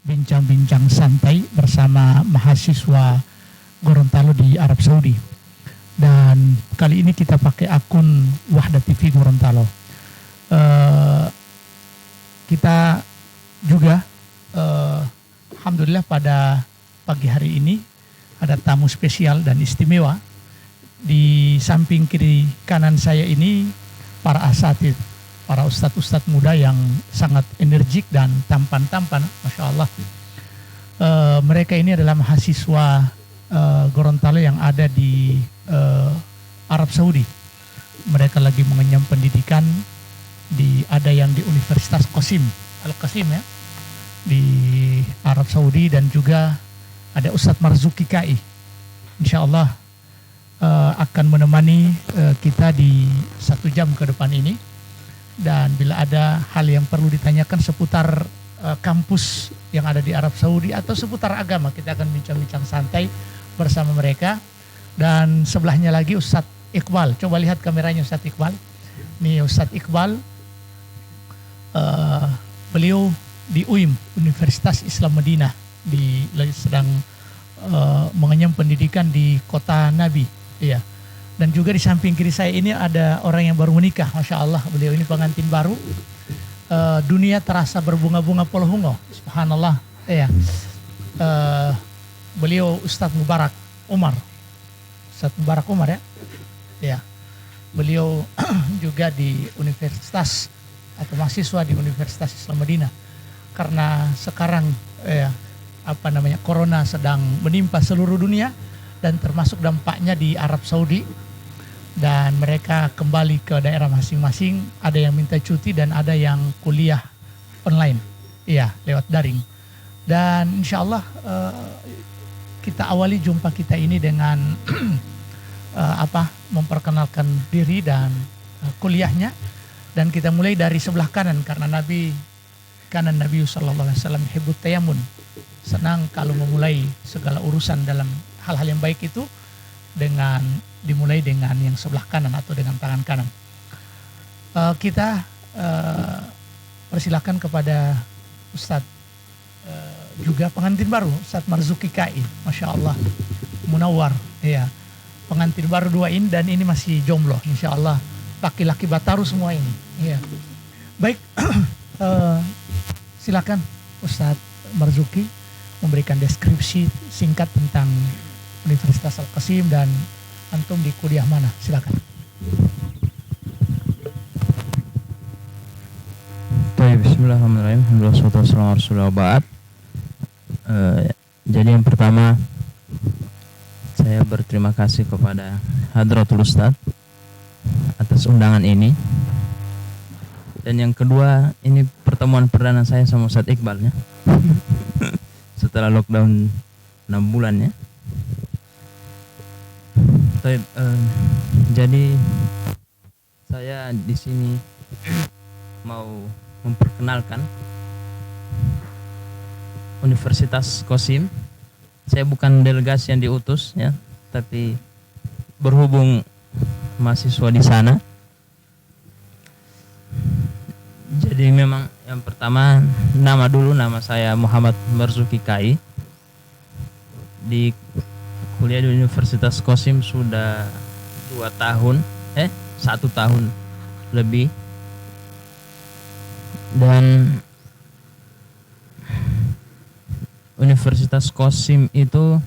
bincang-bincang santai bersama mahasiswa Gorontalo di Arab Saudi. Dan kali ini kita pakai akun Wahda TV Gorontalo. Eh, kita juga alhamdulillah pada pagi hari ini ada tamu spesial dan istimewa. Di samping kiri kanan saya ini para asatid, para ustadz-ustadz muda yang sangat energik dan tampan-tampan, Masya Allah. Mereka ini adalah mahasiswa Gorontalo yang ada di Arab Saudi. Mereka lagi mengenyam pendidikan ada yang di Universitas Qasim, Al-Qasim ya, di Arab Saudi, dan juga ada Ustadz Marzuki KI. Insya Allah akan menemani kita di 1 jam ke depan ini. Dan bila ada hal yang perlu ditanyakan seputar kampus yang ada di Arab Saudi atau seputar agama, kita akan bincang-bincang santai bersama mereka. Dan sebelahnya lagi Ustadz Iqbal. Coba lihat kameranya Ustadz Iqbal. Ini Ustadz Iqbal. Beliau di UIM, Universitas Islam Madinah, sedang mengenyam pendidikan di kota Nabi. Iya. Dan juga di samping kiri saya ini ada orang yang baru menikah, Masya Allah. Beliau ini pengantin baru. Dunia terasa berbunga-bunga polohungo, subhanallah. Iya. Beliau Ustadz Mubarak Umar. Ustadz Mubarak Umar ya. Iya. Beliau juga di universitas atau mahasiswa di Universitas Islam Madinah. Karena sekarang corona sedang menimpa seluruh dunia dan termasuk dampaknya di Arab Saudi, dan mereka kembali ke daerah masing-masing. Ada yang minta cuti dan ada yang kuliah online, lewat daring. Dan insya Allah kita awali jumpa kita ini dengan memperkenalkan diri dan kuliahnya, dan kita mulai dari sebelah kanan karena Nabi sallallahu alaihi wasallam hibbut tayamun, senang kalau memulai segala urusan dalam hal-hal yang baik itu dimulai dengan yang sebelah kanan atau dengan tangan kanan. Kita persilakan kepada Ustadz juga pengantin baru, Ustadz Marzuki KI, Masya Allah, Munawar, ya, pengantin baru 2 ini, dan ini masih jomblo, Insya Allah, laki-laki Bataru semua ini. Ya. Baik, silakan Ustadz Marzuki memberikan deskripsi singkat tentang Universitas Al-Qasim dan antum di kuliah mana, silakan. Bismillahirrahmanirrahim. Alhamdulillah. Jadi yang pertama, saya berterima kasih kepada Hadratul Ustadz atas undangan ini. Dan yang kedua, ini pertemuan perdana saya sama Ustadz Iqbal ya. Setelah lockdown 6 bulan ya. Jadi saya di sini mau memperkenalkan Universitas Qasim. Saya bukan delegasi yang diutus ya, tapi berhubung mahasiswa di sana. Jadi memang yang pertama, nama saya Muhammad Marzuki KI. Di kuliah di Universitas Qasim sudah 1 tahun lebih. Dan Universitas Qasim itu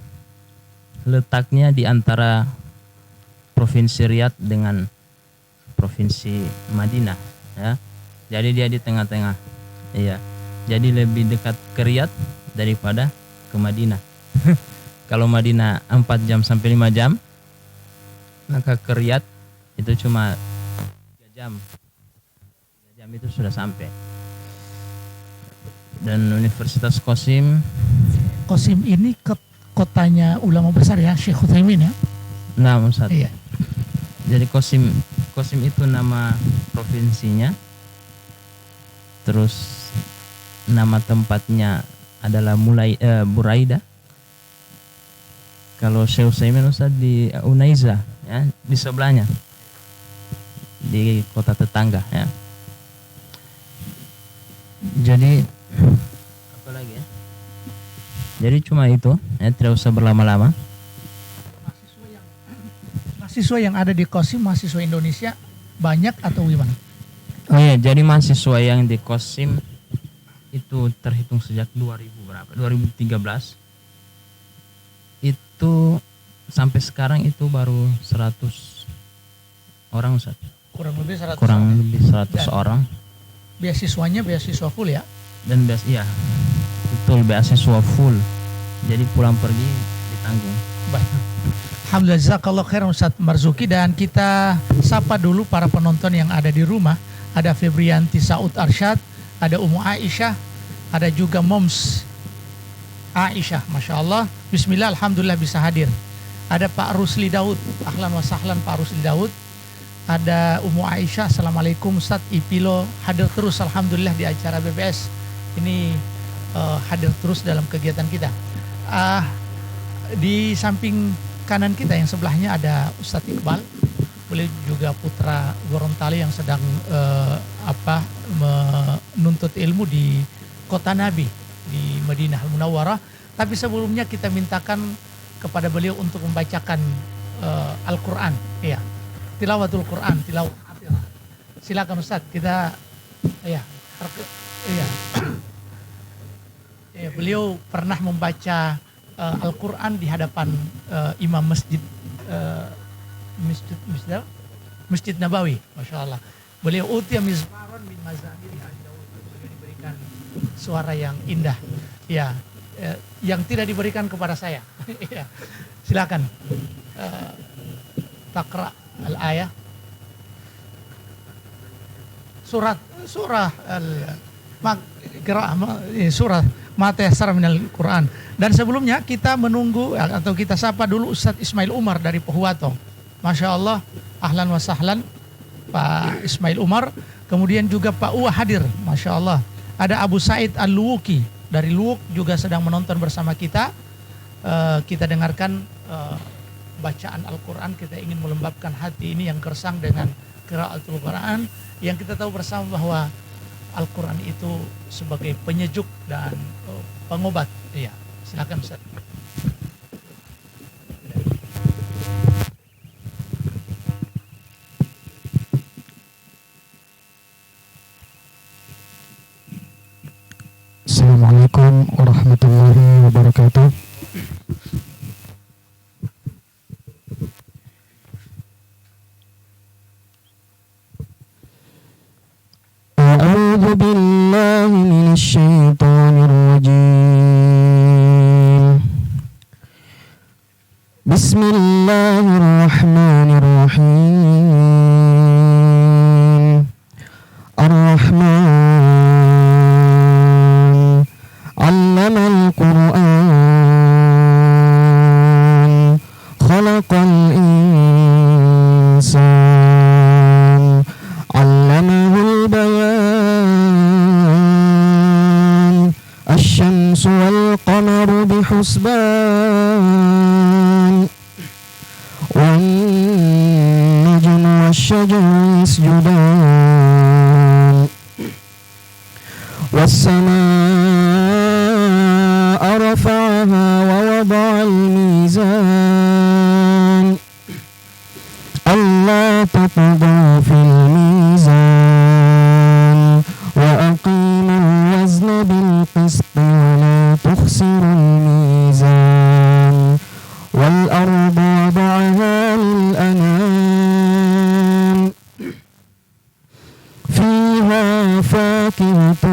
letaknya di antara Provinsi Riyadh dengan Provinsi Madinah ya. Jadi dia di tengah-tengah. Iya. Jadi lebih dekat ke Riyadh daripada ke Madinah. Kalau Madinah 4 jam sampai 5 jam, maka ke Riyadh itu cuma 3 jam. 3 jam itu sudah sampai. Dan Universitas Qasim ini kotanya ulama besar ya, Syekh Utsaimin ya. Nah, Ustaz. Iya. Jadi Qasim itu nama provinsinya. Terus nama tempatnya adalah Buraida. Kalau Syekh Utsaimin Ustaz di Unaiza ya, di sebelahnya, di kota tetangga ya. Jadi apa lagi ya? Jadi cuma itu, ya, tidak usah berlama-lama. Mahasiswa yang ada di Kosim, mahasiswa Indonesia banyak atau gimana? Oh iya, jadi mahasiswa yang di Kosim itu terhitung sejak 2013 itu sampai sekarang itu baru 100 orang, Ustaz. Kurang lebih 100 Kurang orang. lebih 100 orang. Beasiswanya beasiswa full ya? Dan iya, betul, beasiswa full. Jadi pulang pergi ditanggung. Baik. Alhamdulillah, jazakallahu khairan Ustaz Marzuki. Dan kita sapa dulu para penonton yang ada di rumah. Ada Febrianti Saud Arsyad, ada Ummu Aisyah, ada juga Moms Aisyah, Masya Allah. Bismillah, Alhamdulillah bisa hadir. Ada Pak Rusli Daud, ahlan wa sahlan Pak Rusli Daud. Ada Ummu Aisyah, Assalamualaikum Ustaz, Ipilo hadir terus Alhamdulillah di acara BBS. Ini hadir terus dalam kegiatan kita. Di samping kanan kita yang sebelahnya ada Ustadz Iqbal, beliau juga putra Gorontalo yang sedang menuntut ilmu di kota Nabi di Madinah Al-Munawwarah. Tapi sebelumnya kita mintakan kepada beliau untuk membacakan Al-Quran, ya, tilawatul Quran, tilawat. Silakan Ustadz, kita ya, beliau pernah membaca Al-Quran di hadapan imam Masjid Nabawi, Masya Allah. Beliau utia mizmaron min mazamiri Ali Daud. Beliau diberikan suara yang indah, ya, yang tidak diberikan kepada saya. Ya. Silakan takra al-ayah, surah surah Matayassara minal Quran. Dan sebelumnya kita menunggu atau kita sapa dulu Ustadz Ismail Umar dari Pohuwato. Masya Allah, ahlan wa sahlan Pak Ismail Umar. Kemudian juga Pak Uwa hadir, Masya Allah. Ada Abu Said Al-Luwuki dari Luwuk juga sedang menonton bersama kita. Kita dengarkan bacaan Al-Quran. Kita ingin melembabkan hati ini yang gersang dengan qiraatul Quran, yang kita tahu bersama bahwa Al-Quran itu sebagai penyejuk dan pengobat. Iya, silakan Ustaz. Assalamualaikum warahmatullahi wabarakatuh. أعوذ بالله من الشيطان الرجيم. بسم الله الرحمن الرحيم. الرحمن علم القرآن خلق الإنسان علمه البيان الشمس والقمر بحسبان والنجم والشجر يسجدان والسماء رفعها ووضع الميزان ألا تطغوا في الميزان وأقيموا الوزن بالقسط ولا تخسروا الميزان والأرض وضعها للأنام فيها فاكهة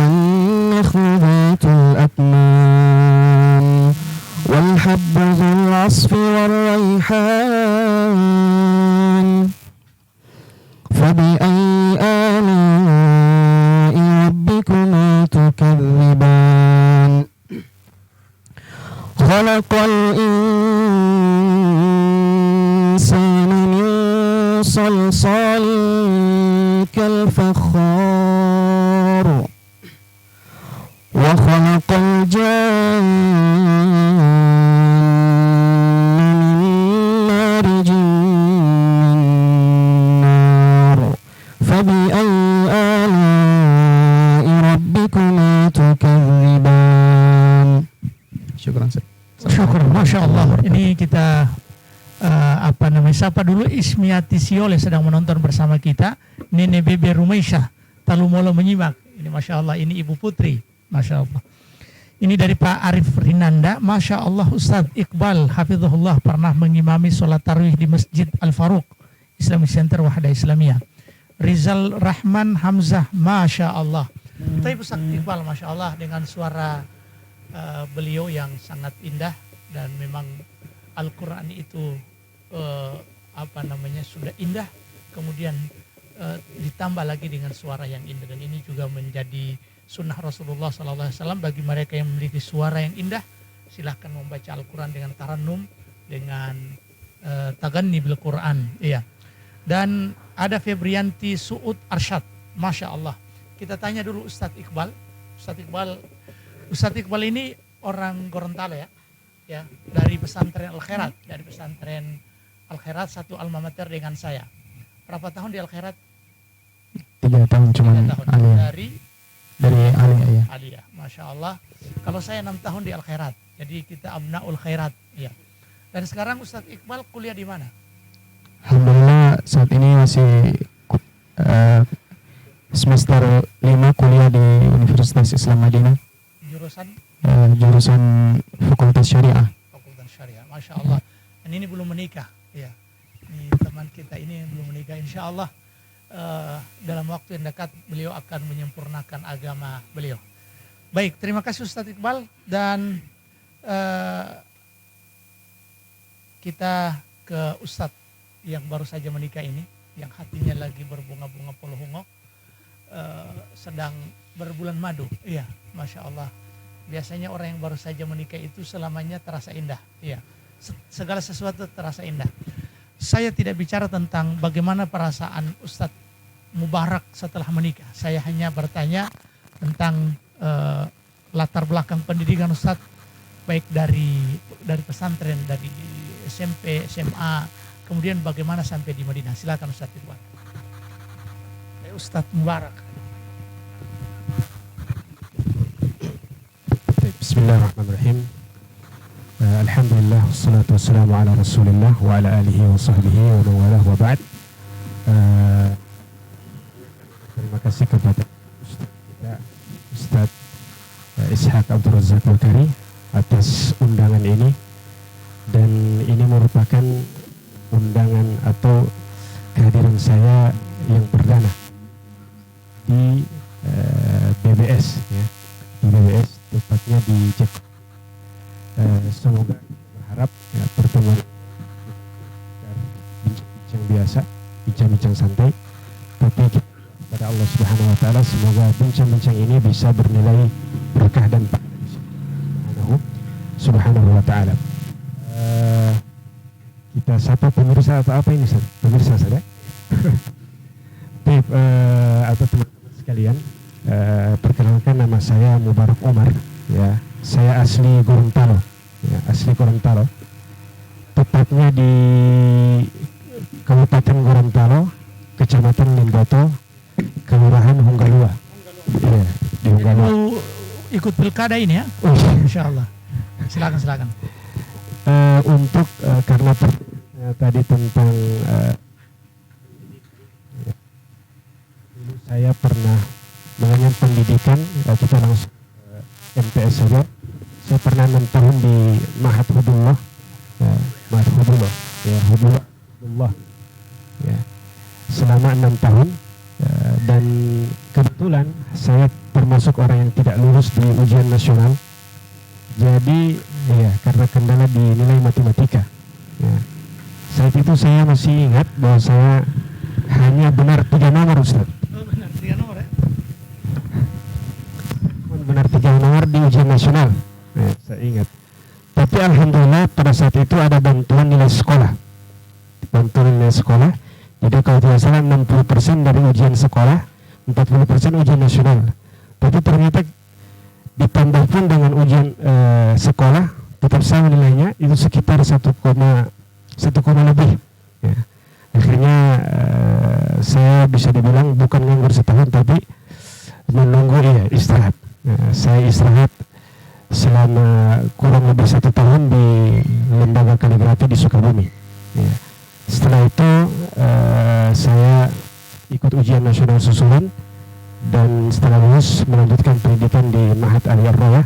والنخل ذات الأكمام والحب ذو العصف والريحان فبأي آلاء ربكما تكذبان خلق الإنسان من صلصال كالفخار وخلق الجان من مارج من نار فبأي آلاء ربكما تكذبان Masya Allah, ini kita sapa dulu Ismiati Siole sedang menonton bersama kita. Nenek Bebe Rumaisyah Talumolo menyimak. Ini Masya Allah, ini Ibu Putri. Masya Allah. Ini dari Pak Arif Rinanda. Masya Allah, Ustadz Iqbal Hafizahullah pernah mengimami sholat tarawih di Masjid Al-Faruq Islamic Center Wahda Islamiyah. Rizal Rahman Hamzah, Masya Allah. Tapi Ustadz Iqbal, Masya Allah, dengan suara beliau yang sangat indah, dan memang Al-Quran itu sudah indah, kemudian ditambah lagi dengan suara yang indah, dan ini juga menjadi sunnah Rasulullah SAW. Bagi mereka yang memiliki suara yang indah, silahkan membaca Al-Quran dengan tarannum, dengan taganni bil Quran. Iya. Dan ada Febrianti Suud Arsyad, Masya Allah. Kita tanya dulu Ustadz Iqbal. Ustadz Iqbal ini orang Gorontalo ya, dari pesantren Al-Khairat, satu alma mater dengan saya. Berapa tahun di Al-Khairat? 3 tahun cuma Alia. Dari Alia, ya. Alia, Masya Allah. Kalau saya 6 tahun di Al-Khairat, jadi kita Abnaul Khairat. Ya. Dan sekarang Ustadz Iqbal kuliah di mana? Alhamdulillah saat ini masih semester 5 kuliah di Universitas Islam Madinah. Jurusan Fakultas Syariah. Fakultas Syariah, Masya Allah. Dan ini belum menikah. Ya. Ini teman kita ini belum menikah. Insya Allah dalam waktu yang dekat beliau akan menyempurnakan agama beliau. Baik, terima kasih Ustadz Iqbal, dan kita ke Ustadz yang baru saja menikah ini, yang hatinya lagi berbunga-bunga polohongo, sedang berbulan madu. Iya, Masya Allah. Biasanya orang yang baru saja menikah itu selamanya terasa indah. Iya, segala sesuatu terasa indah. Saya tidak bicara tentang bagaimana perasaan Ustadz Mubarak setelah menikah. Saya hanya bertanya tentang latar belakang pendidikan Ustadz, baik dari pesantren, dari SMP, SMA, kemudian bagaimana sampai di Madinah. Silakan Ustadz Iqbal. Ustadz Mubarak. Bismillahirrahmanirrahim. Alhamdulillah, wassalatu wassalamu ala rasulillah wa ala alihi wa sahbihi wa mawalah wa ba'd. Terima kasih kepada Ustadz Ishaq Abdul Razak Bakari atas undangan ini, dan ini merupakan undangan atau kehadiran saya yang perdana di BBS, ya, di BBS, tepatnya di Jakarta. Semoga berharap ya, pertemuan bincang biasa, bincang-bincang santai, tapi kepada Allah Subhanahu wa taala semoga bincang-bincang ini bisa bernilai berkah dan pahala Subhanahu wa taala. Kita sapa pemirsa atau apa ini, Ustaz? Pemirsa saja. Baik, atau teman-teman sekalian, perkenalkan nama saya Mubarak Omar, ya. Saya asli Gorontalo, ya, tepatnya di Kabupaten Gorontalo, Kecamatan Limboto, Kelurahan Hunggalua. Ya, di Hunggalua. Mau ikut pilkada ini ya? Insya Allah. Silakan. Untuk karena tadi tentang saya pernah mengenyam pendidikan, kita langsung MTS saja. Saya pernah 6 tahun di Ma'had Hudullah, ya, selama 6 tahun, dan kebetulan saya termasuk orang yang tidak lulus di ujian nasional. Jadi ya, karena kendala di nilai matematika, ya, saat itu saya masih ingat bahwa saya hanya benar 3 nomor, Ustaz. Benar 3 nomor ya? Benar 3 nomor di ujian nasional, ya, saya ingat. Tapi alhamdulillah pada saat itu ada bantuan nilai sekolah. Jadi kalau tidak salah 60% dari ujian sekolah, 40% ujian nasional. Tapi ternyata ditambah pun dengan ujian sekolah, tetap sama nilainya, itu sekitar 1,1 lebih. Ya. Akhirnya saya bisa dibilang bukan nganggur setahun, tapi menunggu istirahat. Saya istirahat selama kurang lebih 1 tahun di lembaga kaligrafi di Sukabumi. Ya. Setelah itu saya ikut ujian nasional susulan dan setelah lulus melanjutkan pendidikan di Mahat Ali Ar-Royah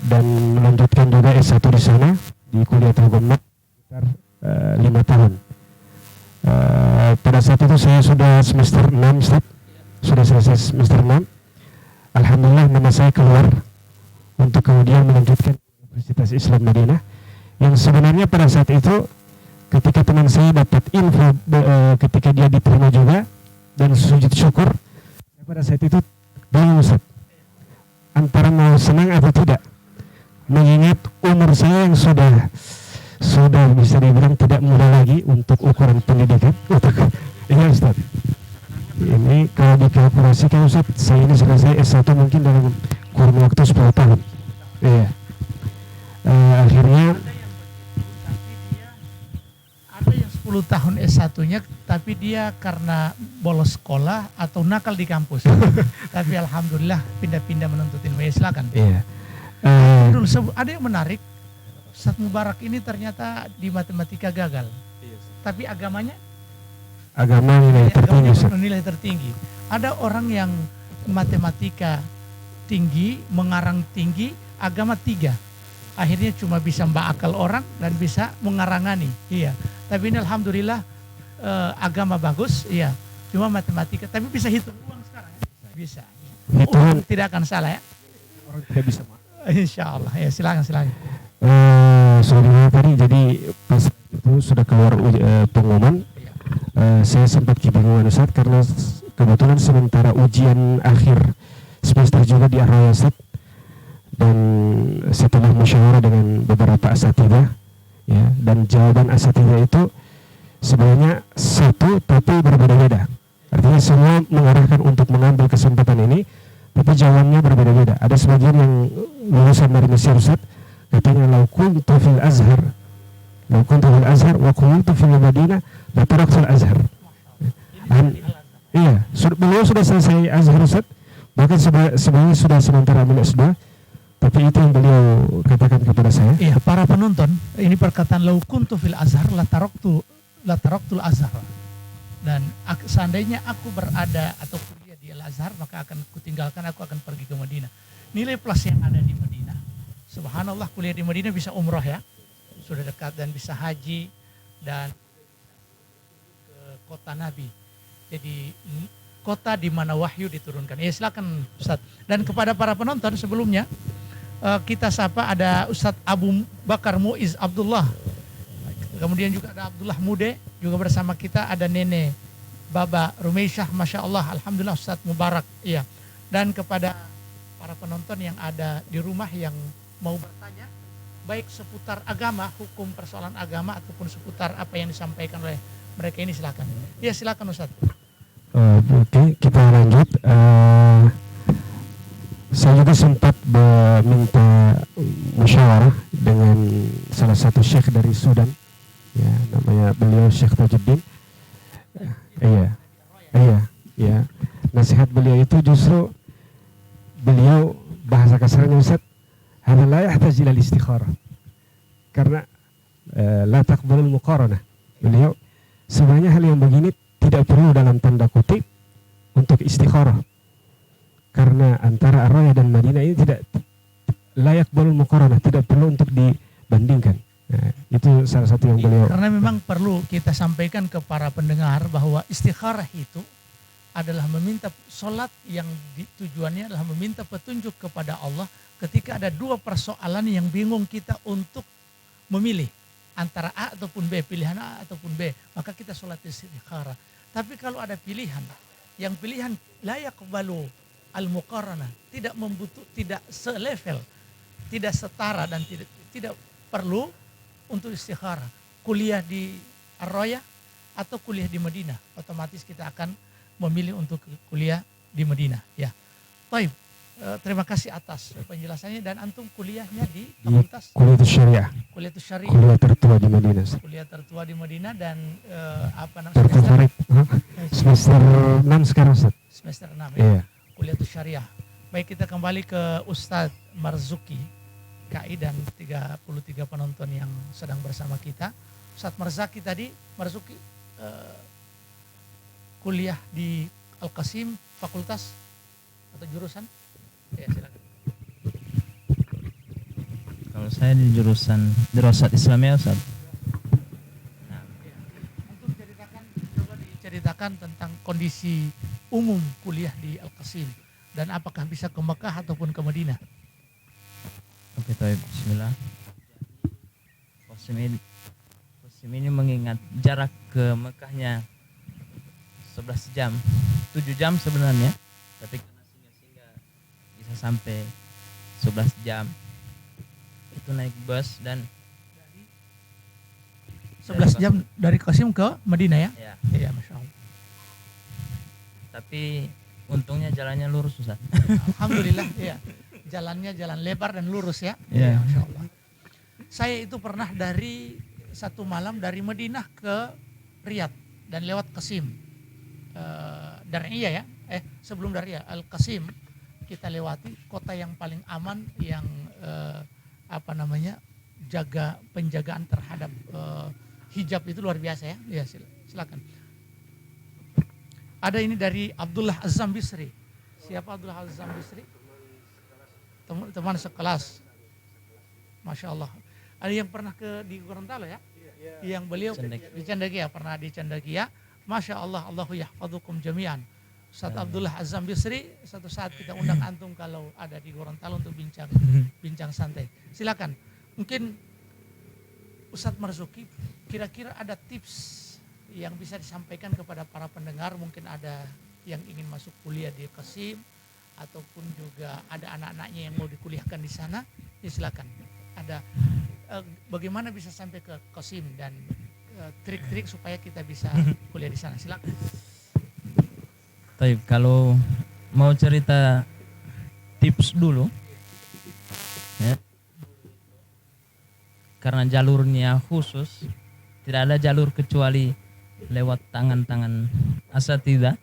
dan melanjutkan juga S1 di sana di kuliah Telkom sekitar 5 tahun. Pada saat itu saya sudah semester 6, sudah selesai semester 6. Alhamdulillah nama saya keluar untuk kemudian melanjutkan Universitas Islam Madinah, yang sebenarnya pada saat itu ketika teman saya dapat info ketika dia diterima juga dan sujud syukur, pada saat itu bingung Ustaz, antara mau senang atau tidak, mengingat umur saya yang sudah bisa dibilang tidak muda lagi untuk ukuran pendidikan. Iya Ustaz, ini kalau dikalkulasikan Ustaz, saya ini selesai S1 mungkin dalam kurun waktu 10 tahun. Iya. Akhirnya ada yang 10 tahun S1-nya tapi dia karena bolos sekolah atau nakal di kampus. Tapi alhamdulillah pindah-pindah menuntut ilmu. Ya, silakan. Iya. Dulu ada yang menarik. Ustaz Mubarak ini ternyata di matematika gagal. Tapi agamanya nilai tertinggi. Nilai tertinggi. Ada orang yang matematika tinggi, mengarang tinggi, agama 3. Akhirnya cuma bisa akal orang dan bisa mengarangani. Iya. Tapi ini alhamdulillah agama bagus, iya. Cuma matematika, tapi bisa hitung uang sekarang ya? Bisa. Uang tidak akan salah ya? Orang tidak bisa. Insya Allah. Ya, silakan. Saudara tadi, jadi pas itu sudah keluar pengumuman, saya sempat kebingungan Ustaz karena kebetulan sementara ujian akhir semester juga di Ar-Royah Ustaz, dan setelah musyawarah dengan beberapa asatidzah ya, dan jawaban asatidzah itu sebenarnya satu tapi berbeda-beda. Artinya semua mengarahkan untuk mengambil kesempatan ini, tapi jawabannya berbeda-beda. Ada sebagian yang lulusan dari Mesir Ustaz, katanya lau kuntu fil Azhar wa kuntu fil Madinah la taraktul Azhar. Iya, beliau sudah selesai Azhar Ustaz, bahkan sebenarnya sudah sementara ambil S2, tapi itu yang beliau katakan kepada saya. Iya, para penonton, ini perkataan lau kuntu fil Azhar la taraktul Azhar. Dan seandainya aku berada atau kuliah di Al-Azhar, maka akan kutinggalkan, aku akan pergi ke Madinah. Nilai plus yang ada di Madinah, subhanallah, kuliah di Madinah bisa umrah ya, sudah dekat, dan bisa haji dan ke kota Nabi. Jadi kota di mana wahyu diturunkan. Ya, silakan Ustaz. Dan kepada para penonton sebelumnya kita sapa ada Ustaz Abu Bakar Muiz Abdullah. Kemudian juga ada Abdullah Mude juga bersama kita, ada Nenek Baba Rumaisyah, Masya Allah, alhamdulillah Ustaz Mubarak. Iya. Dan kepada para penonton yang ada di rumah yang mau bertanya, baik seputar agama, hukum persoalan agama, ataupun seputar apa yang disampaikan oleh mereka ini, silakan. Ya, silakan Ustaz. Oke, kita lanjut. Saya juga sempat meminta musyawarah dengan salah satu syekh dari Sudan, ya, namanya beliau Syekh Tajuddin. Iya. Nasihat beliau itu justru beliau bahasa kasarnya Ustaz, hada la yahtaj ila istikharah. Karena la taqbalul muqaranah. Beliau sebenarnya hal yang begini tidak perlu dalam tanda kutip untuk istikharah. Karena antara Ar-Royah dan Madinah ini tidak layak boleh muqaranah, tidak perlu untuk dibandingkan. Nah, itu salah satu yang beliau. Karena memang perlu kita sampaikan ke para pendengar bahwa istikharah itu adalah meminta sholat yang tujuannya adalah meminta petunjuk kepada Allah ketika ada dua persoalan yang bingung kita untuk memilih antara A ataupun B, pilihan A ataupun B, maka kita sholat istikharah. Tapi kalau ada pilihan, yang pilihan layak balu al-muqaranah, tidak tidak selevel, tidak setara, dan tidak perlu untuk istikharah. Kuliah di Ar-Royah atau kuliah di Madinah, otomatis kita akan memilih untuk kuliah di Madinah. Ya, baik. Terima kasih atas penjelasannya, dan antum kuliahnya di fakultas Kuliah Syariah. Kuliah tertua di Madinah. Kuliah tertua di Madinah, dan apa namanya? Terfavorit. Semester 6 sekarang Ustaz. Semester 6 ya. Iya. Kuliah Syariah. Baik, kita kembali ke Ustadz Marzuki KI dan 33 penonton yang sedang bersama kita. Ustadz Marzuki kuliah di Al-Qasim, fakultas atau jurusan? Ya, silakan. Kalau saya di jurusan Dirasat Islamiyah, Ustaz. Untuk coba diceritakan tentang kondisi umum kuliah di Al-Qasim dan apakah bisa ke Mekah ataupun ke Madinah. Oke, baik. Bismillah. Qasim ini mengingat jarak ke Mekahnya 11 jam, 7 jam sebenarnya, tapi karena singgah-singgah bisa sampai 11 jam. Itu naik bus dan 11 jam dari Qasim ke Madinah ya? Ya, Iya, Masya Allah. tapi untungnya jalannya lurus, Ustaz. Alhamdulillah, ya. Jalannya jalan lebar dan lurus ya. Iya. Masya Allah. Saya itu pernah dari satu malam dari Madinah ke Riyadh dan lewat Qasim. Dariyah ya. Sebelum Dariyah, Al-Qasim kita lewati, kota yang paling aman, yang jaga penjagaan terhadap hijab itu luar biasa ya. Ya, silakan. Ada ini dari Abdullah Azam Bisri. Siapa Abdullah Azam Bisri? Teman sekelas. Masya Allah. Ada yang pernah di Gorontalo ya? Yang beliau di Cendekia, pernah di Cendekia. Masya Allah, Allahu yahfadukum jami'an. Ustaz Abdullah Azam Bisri, satu saat kita undang antum kalau ada di Gorontalo untuk bincang santai. Silakan. Mungkin Ustaz Marzuki, kira-kira ada tips yang bisa disampaikan kepada para pendengar, mungkin ada yang ingin masuk kuliah di Qasim ataupun juga ada anak-anaknya yang mau dikuliahkan di sana, ya silakan. Ada bagaimana bisa sampai ke Qasim dan trik-trik supaya kita bisa kuliah di sana, silakan. Baik, kalau mau cerita tips dulu, ya, karena jalurnya khusus, tidak ada jalur kecuali lewat tangan-tangan asatidzah,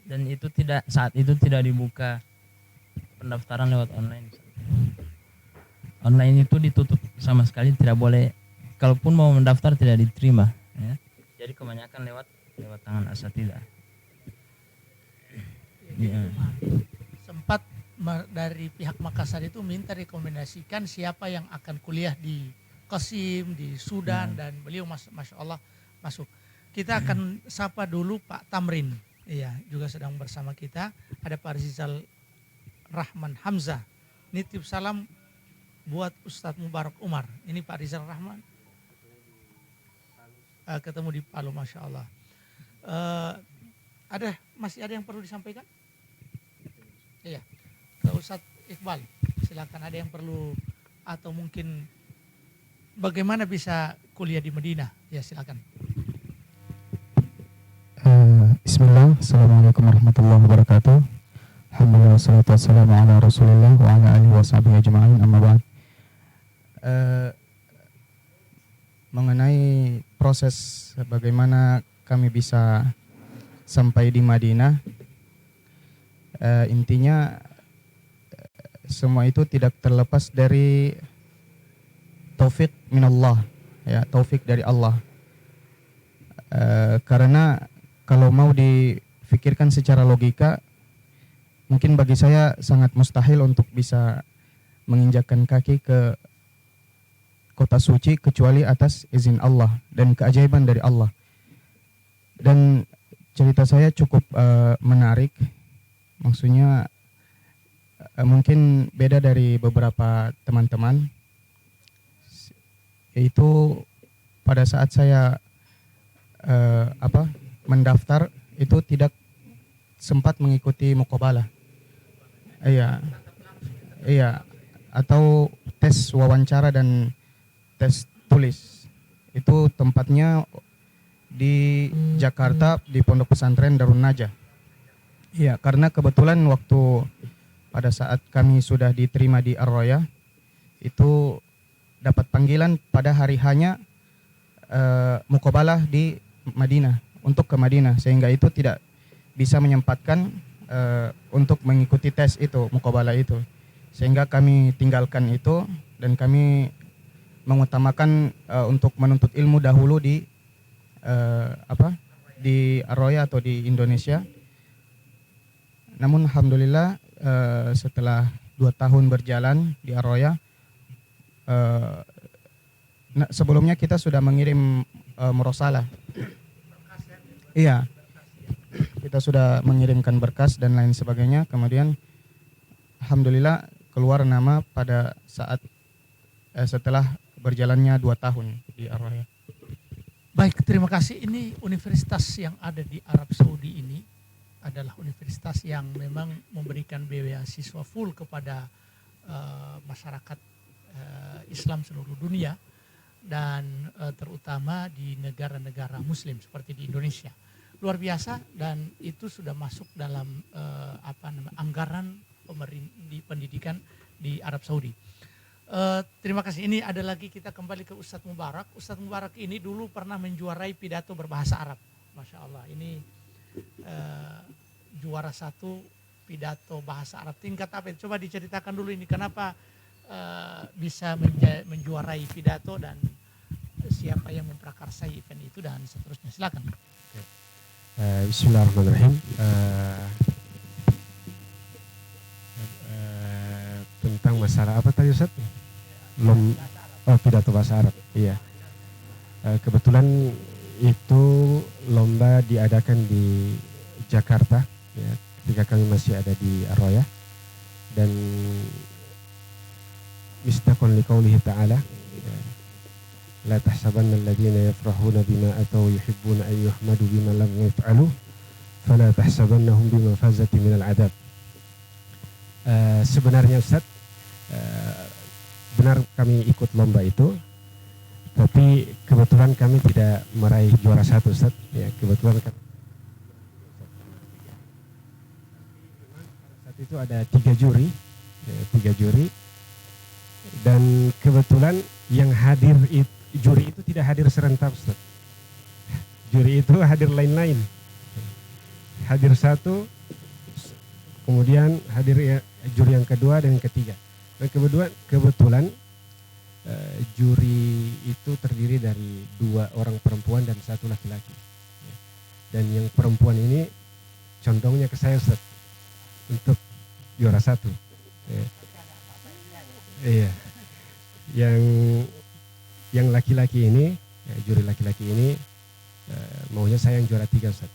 dan itu saat itu tidak dibuka pendaftaran lewat online. Online itu ditutup sama sekali, tidak boleh, kalaupun mau mendaftar tidak diterima ya. Jadi kebanyakan lewat tangan asatidzah. Ya. Sempat dari pihak Makassar itu minta rekomendasikan siapa yang akan kuliah di Qasim, di Sudan, dan beliau Masya Allah masuk. Kita akan sapa dulu Pak Tamrin, iya, juga sedang bersama kita. Ada Pak Rizal Rahman Hamzah, nitip salam buat Ustadz Mubarak Umar. Ini Pak Rizal Rahman, ketemu di Palu, Masya Allah. Masih ada yang perlu disampaikan? Iya, ke Ustadz Iqbal, silakan, ada yang perlu atau mungkin bagaimana bisa kuliah di Madinah? Ya, silakan. Bismillah, Assalamualaikum warahmatullahi wabarakatuh. Alhamdulillah, wassalatu wassalamu ala rasulillah wa ala alihi wa sahbihi ajma'in, amma ba'd. Mengenai proses bagaimana kami bisa sampai di Madinah, intinya semua itu tidak terlepas dari taufik minallah, ya, taufik dari Allah. Karena kalau mau difikirkan secara logika, mungkin bagi saya sangat mustahil untuk bisa menginjakkan kaki ke kota suci kecuali atas izin Allah dan keajaiban dari Allah. Dan cerita saya cukup menarik, maksudnya mungkin beda dari beberapa teman-teman, yaitu pada saat saya mendaftar itu tidak sempat mengikuti muqabalah, iya, atau tes wawancara dan tes tulis. Itu tempatnya di Jakarta di Pondok Pesantren Darun Najah. Iya, karena kebetulan waktu pada saat kami sudah diterima di Ar-Roya, itu dapat panggilan pada hari hanya muqabalah di Madinah, untuk ke Madinah, sehingga itu tidak bisa menyempatkan untuk mengikuti tes itu, muqabalah itu. Sehingga kami tinggalkan itu dan kami mengutamakan untuk menuntut ilmu dahulu di di Arroya atau di Indonesia. Namun alhamdulillah setelah 2 tahun berjalan di Arroya, sebelumnya kita sudah mengirim murosalah. Iya, kita sudah mengirimkan berkas dan lain sebagainya. Kemudian alhamdulillah keluar nama pada saat setelah berjalannya 2 tahun di Arroya. Baik, terima kasih. Ini universitas yang ada di Arab Saudi ini adalah universitas yang memang memberikan beasiswa full kepada masyarakat Islam seluruh dunia dan terutama di negara-negara Muslim seperti di Indonesia. Luar biasa, dan itu sudah masuk dalam anggaran pendidikan di Arab Saudi. Terima kasih. Ini ada lagi, kita kembali ke Ustadz Mubarak. Ustadz Mubarak ini dulu pernah menjuarai pidato berbahasa Arab. Masya Allah, ini juara 1 pidato bahasa Arab. Tingkat apa? Coba diceritakan dulu ini kenapa bisa menjuarai pidato dan siapa yang memprakarsai event itu dan seterusnya. Silakan. Bismillahirrahmanirrahim. Tentang masalah apa tadi Ustaz? Pidato bahasa Arab. Iya. Kebetulan itu lomba diadakan di Jakarta ya, ketika kami masih ada di Arroya, dan misdaqan liqaulihi ta'ala ya, la tahsabanna alladhina yafrahuna bima ataw yuhibbuna an yuhmadu bima lam yaf'alu fala tahsabannahum bimafazati minal adab. Sebenarnya Ustaz, benar kami ikut lomba itu, tapi kebetulan kami tidak meraih juara 1 Ustaz ya. Kebetulan saat itu ada 3 juri ya, 3 juri, dan kebetulan yang hadir juri itu tidak hadir serentak Ustaz. Juri itu hadir lain-lain, hadir 1, kemudian hadir juri yang kedua dan yang ketiga. Dan kebetulan juri itu terdiri dari 2 orang perempuan dan 1 laki-laki. Dan yang perempuan ini condongnya ke saya Ustaz untuk juara 1. Iya. Yang laki-laki ini, juri laki-laki ini maunya saya yang juara 3 Ustaz.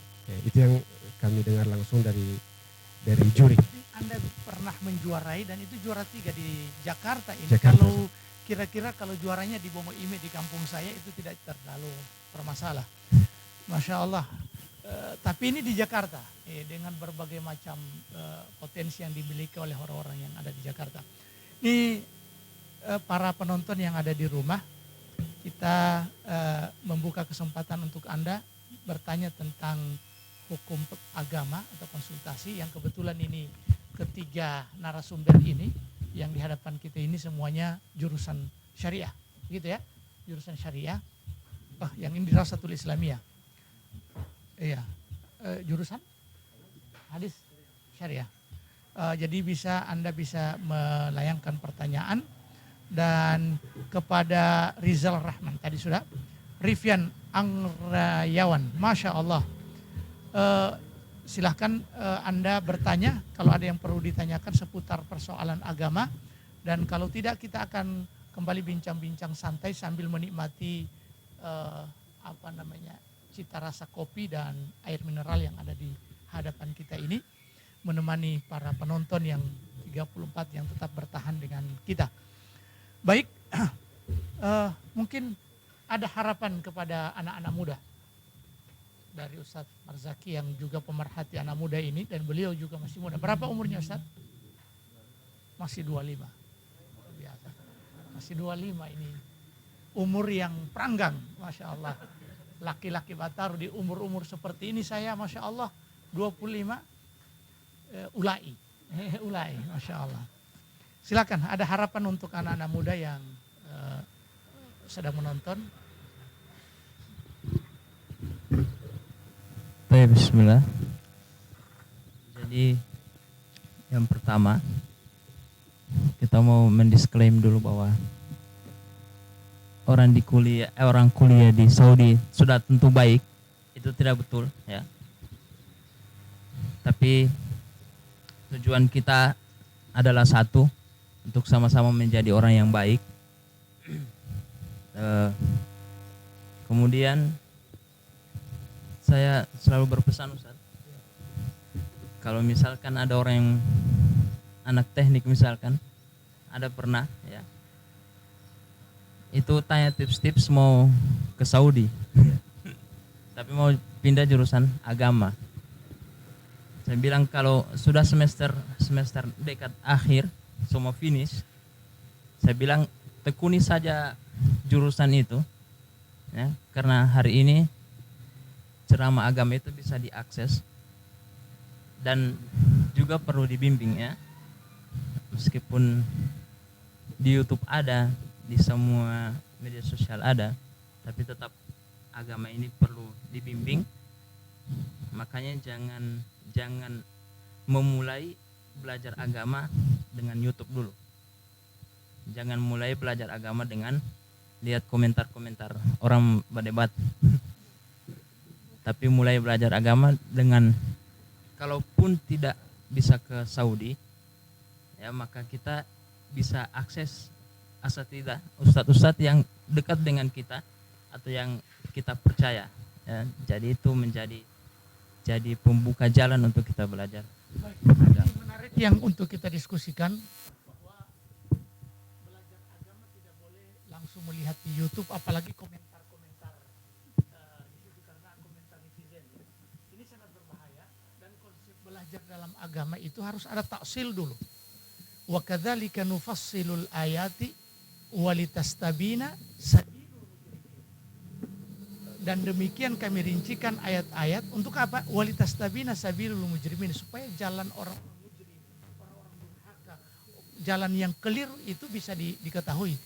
Itu yang kami dengar langsung dari juri. Anda pernah menjuarai dan itu juara 3 di Jakarta ini. Jakarta. Kalau kira-kira kalau juaranya di Bomo Ime di kampung saya itu tidak terlalu bermasalah. Masya Allah. Tapi ini di Jakarta dengan berbagai macam potensi yang dimiliki oleh orang-orang yang ada di Jakarta. Ini para penonton yang ada di rumah, kita membuka kesempatan untuk Anda bertanya tentang hukum agama atau konsultasi, yang kebetulan ini ketiga narasumber ini yang di hadapan kita ini semuanya jurusan syariah, gitu ya, jurusan syariah. Yang ini Dirasatul Islamiyah, iya, jurusan hadis syariah. Jadi Anda bisa melayangkan pertanyaan, dan kepada Rizal Rahman tadi sudah, Rivian Angrayawan, Masya Allah. Silahkan Anda bertanya kalau ada yang perlu ditanyakan seputar persoalan agama, dan kalau tidak kita akan kembali bincang-bincang santai sambil menikmati cita rasa kopi dan air mineral yang ada di hadapan kita ini, menemani para penonton yang 34 yang tetap bertahan dengan kita. Baik, mungkin ada harapan kepada anak-anak muda dari Ustadz Marzaki yang juga pemerhati anak muda ini, dan beliau juga masih muda. Berapa umurnya Ustadz? Masih 25. Biasa. Masih 25 ini. Umur yang peranggang, Masya Allah. Laki-laki Bataru di umur-umur seperti ini saya, Masya Allah, 25 ulai. Ulai, Masya Allah. Silakan, ada harapan untuk anak-anak muda yang sedang menonton. Baik, bismillah. Jadi Jadi yang pertama kita mau mendisklaim dulu bahwa orang kuliah di Saudi sudah tentu baik, itu tidak betul ya. Tapi tujuan kita adalah satu, untuk sama-sama menjadi orang yang baik. Kemudian saya selalu berpesan, Ustaz, kalau misalkan ada orang yang anak teknik misalkan, ada pernah ya, itu tanya tips-tips mau ke Saudi tapi mau pindah jurusan agama. Saya bilang kalau sudah semester dekat akhir, semua finish, saya bilang tekuni saja jurusan itu ya, karena hari ini ceramah agama itu bisa diakses dan juga perlu dibimbing ya. Meskipun di YouTube ada, di semua media sosial ada, tapi tetap agama ini perlu dibimbing. Makanya jangan memulai belajar agama dengan YouTube dulu. Jangan mulai belajar agama dengan lihat komentar-komentar orang berdebat. Tapi mulai belajar agama dengan, kalaupun tidak bisa ke Saudi ya, maka kita bisa akses asatidzah, ustadz-ustadz yang dekat dengan kita atau yang kita percaya ya. Jadi itu jadi pembuka jalan untuk kita belajar. Ini menarik yang untuk kita diskusikan, bahwa belajar agama tidak boleh langsung melihat di YouTube, apalagi komentar-komentar di situ, karena komentar netizen ya. Ini sangat berbahaya, dan konsep belajar dalam agama itu harus ada taksil dulu. Wa kadzalika nufassilul ayati walitastabina sabilul mujrimin. Dan demikian kami rincikan ayat-ayat untuk apa? Walitastabina sabilul mujrimin, supaya jalan orang-orang mujrim, orang-orang durhaka, jalan yang keliru itu bisa diketahui.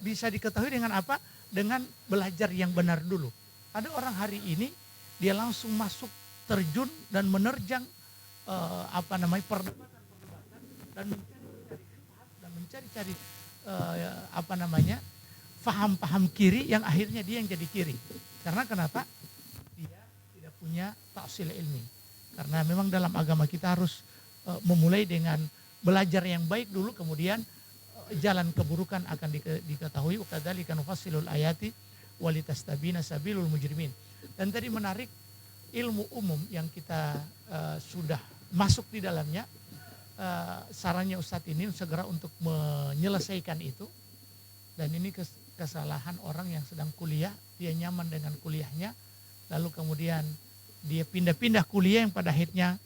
Bisa diketahui dengan apa? Dengan belajar yang benar dulu. Ada orang hari ini dia langsung masuk, terjun dan menerjang perdebatan dan mencari paham-paham kiri, yang akhirnya dia yang jadi kiri. Karena kenapa? Dia tidak punya taksil ilmi. Karena memang dalam agama kita harus memulai dengan belajar yang baik dulu, kemudian jalan keburukan akan diketahui. Wakadzalika nufassilul ayati walitastabina sabilul mujrimin. Dan tadi menarik ilmu umum yang kita sudah masuk di dalamnya. Sarannya Ustadz ini segera untuk menyelesaikan itu. Dan ini kesalahan orang yang sedang kuliah, dia nyaman dengan kuliahnya, lalu kemudian dia pindah-pindah kuliah yang pada akhirnya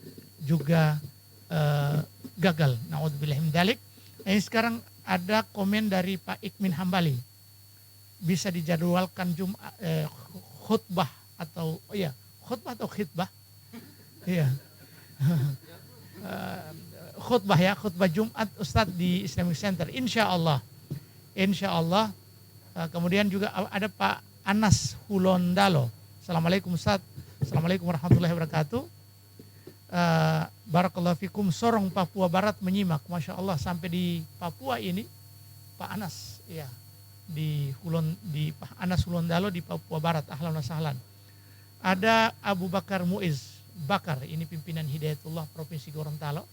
juga gagal. Na'udzubillah min dzalik. Ini sekarang ada komen dari Pak Ikmin Hambali, bisa dijadwalkan khutbah atau khutbah atau khitbah, iya. Khutbah Jumat Ustadz di Islamic Center, insya Allah. Kemudian juga ada Pak Anas Hulondalo. Assalamualaikum Ustadz. Assalamualaikum warahmatullahi wabarakatuh. Barakallahu fikum, Sorong Papua Barat menyimak. Masya Allah, sampai di Papua ini Pak Anas, ya, Pak Anas Hulondalo di Papua Barat. Ahlan wa sahlan. Ada Abu Bakar Muiz Bakar, ini pimpinan Hidayatullah Provinsi Gorontalo,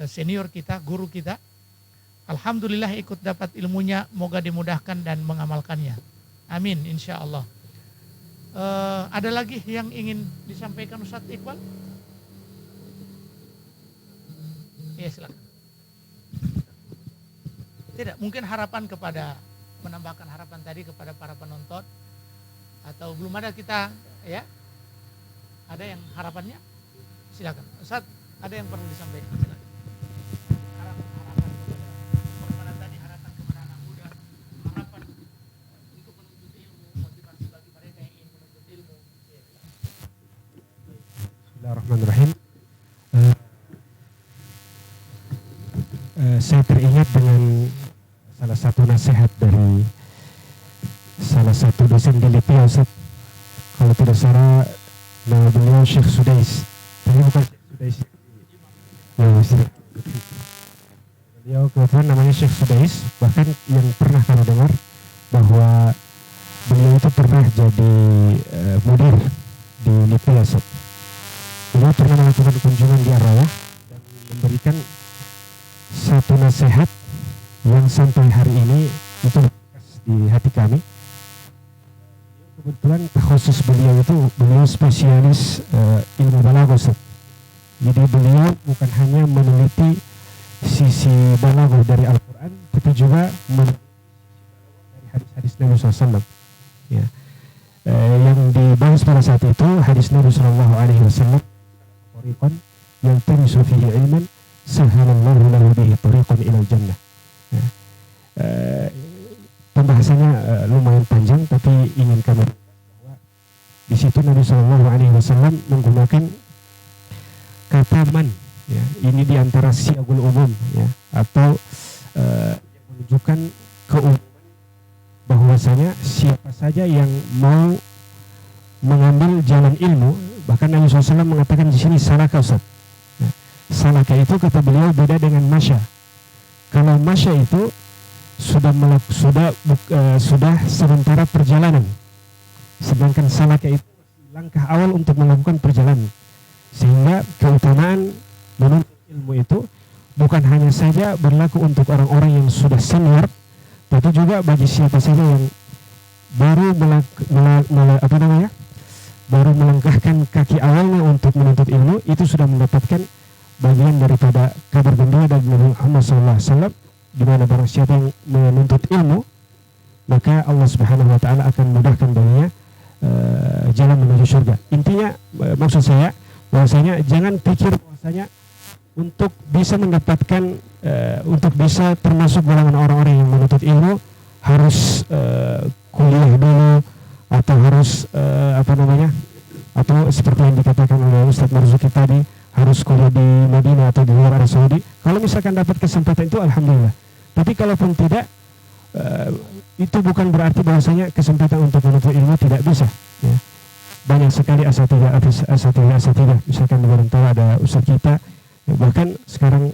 senior kita, guru kita. Alhamdulillah ikut dapat ilmunya, moga dimudahkan dan mengamalkannya. Amin, insya Allah. Ada lagi yang ingin disampaikan Ustadz Iqbal? Ya, silakan. Tidak, mungkin harapan menambahkan harapan tadi kepada para penonton, atau belum ada kita, ya? Ada yang harapannya? Silakan. Ustadz, ada yang perlu disampaikan? Silakan. Harapan kepada tadi, harapan kepada anak muda, harapan untuk menuntut ilmu, motivasi bagi mereka yang ingin menuntut ilmu. Bismillahirrahmanirrahim. Saya teringat dengan salah satu nasihat dari salah satu dosen di Libya, Ustaz. Kalau tidak salah, nama beliau Syekh Sudais. Tapi bukan Syekh Sudais Ya, beliau kebetulan namanya Syekh Sudais, bahkan yang pernah kami dengar bahwa beliau itu pernah jadi mudir di Lipia. Beliau pernah melakukan kunjungan di Arrawah dan memberikan satu nasihat yang sampai hari ini itu bekas di hati kami. Kebetulan khusus beliau itu beliau spesialis ilmu balaghah. Jadi beliau bukan hanya meneliti sisi balaghah dari Al-Quran, tapi juga dari hadis-hadis Nabi SAW. Ya. Yang dibahas pada saat itu hadis Nabi SAW, tariqan yaltamisu fihi ilman sahhalallahu lahu bihi tariqan ilal jannah. Ya. Pembahasannya lumayan panjang, tapi ingin kami bahwa di situ Nabi SAW menggunakan kata man, ya, ini diantara siagul umum, ya, atau yang menunjukkan keumuman bahwasanya siapa saja yang mau mengambil jalan ilmu, bahkan Nabi SAW mengatakan di sini salaka Ustaz. Ya, salaka itu kata beliau beda dengan masya. Kalau masya itu sudah sementara perjalanan, sedangkan salaka itu langkah awal untuk melakukan perjalanan. Sehingga keutamaan menuntut ilmu itu bukan hanya saja berlaku untuk orang-orang yang sudah senior, tapi juga bagi siapa saja yang baru baru melangkahkan kaki awalnya untuk menuntut ilmu, itu sudah mendapatkan bagian daripada kabar gembira dari Nabi Muhammad SAW, di mana barang siapa yang menuntut ilmu, maka Allah Subhanahu Wa Taala akan mudahkan baginya jalan menuju surga. Intinya maksud saya bahwasanya jangan pikir bahwasanya untuk bisa mendapatkan untuk bisa termasuk golongan orang-orang yang menuntut ilmu harus kuliah dulu, atau harus atau seperti yang dikatakan oleh Ustadz Marzuki tadi, harus kuliah di Madinah atau di luar Arab Saudi. Kalau misalkan dapat kesempatan itu alhamdulillah, tapi kalaupun tidak, itu bukan berarti bahwasanya kesempatan untuk menuntut ilmu tidak bisa, ya. Banyak sekali asatidah, misalkan di Gorontalo ada ustaz kita, ya, bahkan sekarang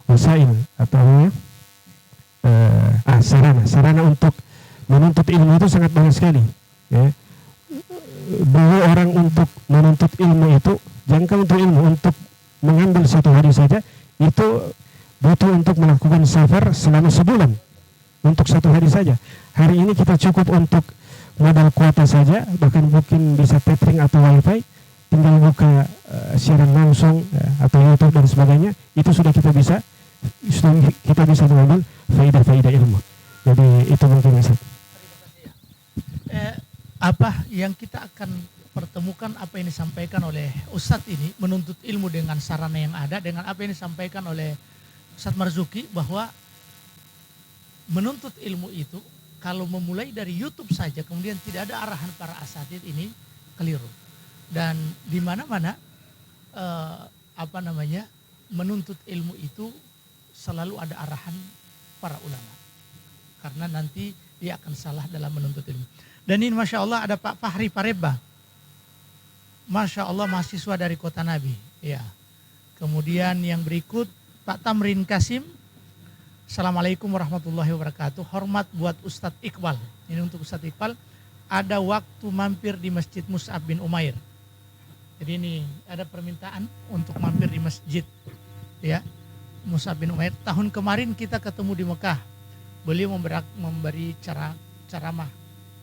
wasail atau sarana untuk menuntut ilmu itu sangat banyak sekali, ya. Bahwa orang untuk menuntut ilmu itu, jangan untuk ilmu, untuk mengambil satu hadis saja itu butuh untuk melakukan safar selama sebulan untuk satu hadis saja. Hari ini kita cukup untuk modal kuota saja, bahkan mungkin bisa tethering atau wifi, tinggal buka siaran langsung atau YouTube dan sebagainya, itu sudah kita bisa mengambil faidah ilmu. Jadi itu mungkin Ustaz. Apa yang kita akan pertemukan, apa yang disampaikan oleh Ustadz ini menuntut ilmu dengan sarana yang ada, dengan apa yang disampaikan oleh Ustadz Marzuki, bahwa menuntut ilmu itu kalau memulai dari YouTube saja kemudian tidak ada arahan para asatidz, ini keliru. Dan di mana-mana menuntut ilmu itu selalu ada arahan para ulama, karena nanti dia akan salah dalam menuntut ilmu. Dan ini Masya Allah ada Pak Fahri Pareba, Masya Allah mahasiswa dari Kota Nabi, ya. Kemudian yang berikut Pak Tamrin Kasim, Assalamualaikum warahmatullahi wabarakatuh. Hormat buat Ustadz Iqbal. Ini untuk Ustadz Iqbal. Ada waktu mampir di Masjid Mus'ab bin Umair. Jadi ini ada permintaan untuk mampir di masjid, ya, Mus'ab bin Umair. Tahun kemarin kita ketemu di Mekah. Beliau memberi ceramah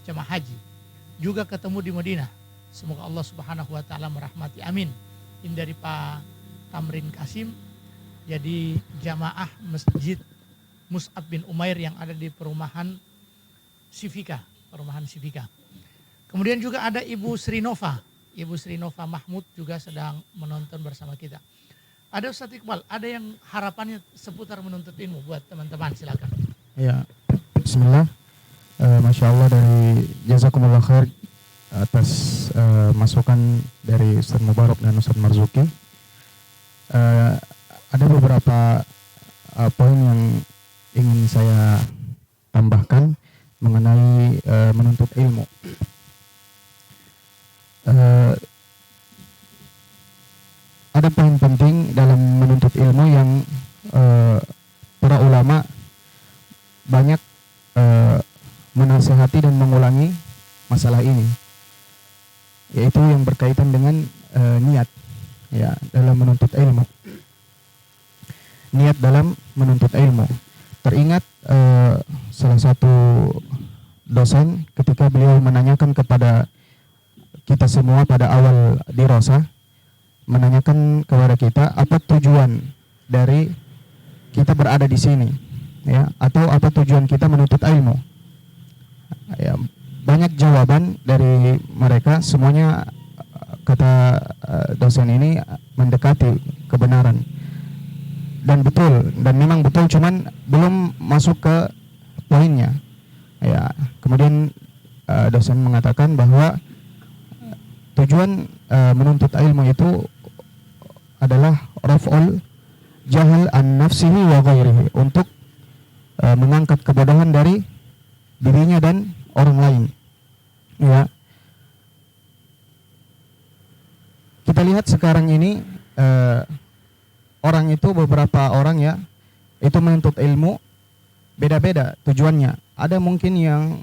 jamaah haji. Juga ketemu di Madinah. Semoga Allah Subhanahu Wa Taala merahmati. Amin. Ini dari Pak Tamrin Kasim. Jadi jamaah Masjid Mus'ab bin Umair yang ada di perumahan Sivika. Kemudian juga ada Ibu Sri Nova Mahmud juga sedang menonton bersama kita. Ada Ustadz Iqbal, ada yang harapannya seputar menuntut ilmu buat teman-teman, silakan. Ya, bismillah. Masya Allah, dari jazakumullah khair atas masukan dari Ustadz Mubarak dan Ustadz Marzuki. Ada beberapa poin yang ingin saya tambahkan mengenai menuntut ilmu. ada poin penting dalam menuntut ilmu yang para ulama banyak menasihati dan mengulangi masalah ini, yaitu yang berkaitan dengan niat ya dalam menuntut ilmu. Niat dalam menuntut ilmu. Teringat salah satu dosen ketika beliau menanyakan kepada kita semua pada awal dirosah, menanyakan kepada kita apa tujuan dari kita berada di sini, ya, atau apa tujuan kita menuntut ilmu. Ya, banyak jawaban dari mereka, semuanya kata dosen ini mendekati kebenaran dan betul, dan memang betul, cuman belum masuk ke poinnya. Ya, kemudian dosen mengatakan bahwa tujuan menuntut ilmu itu adalah raf'ul jahil an nafsihi wa ghairihi, untuk mengangkat kebodohan dari dirinya dan orang lain. Ya. Kita lihat sekarang ini orang itu, beberapa orang ya, itu menuntut ilmu beda-beda tujuannya. Ada mungkin yang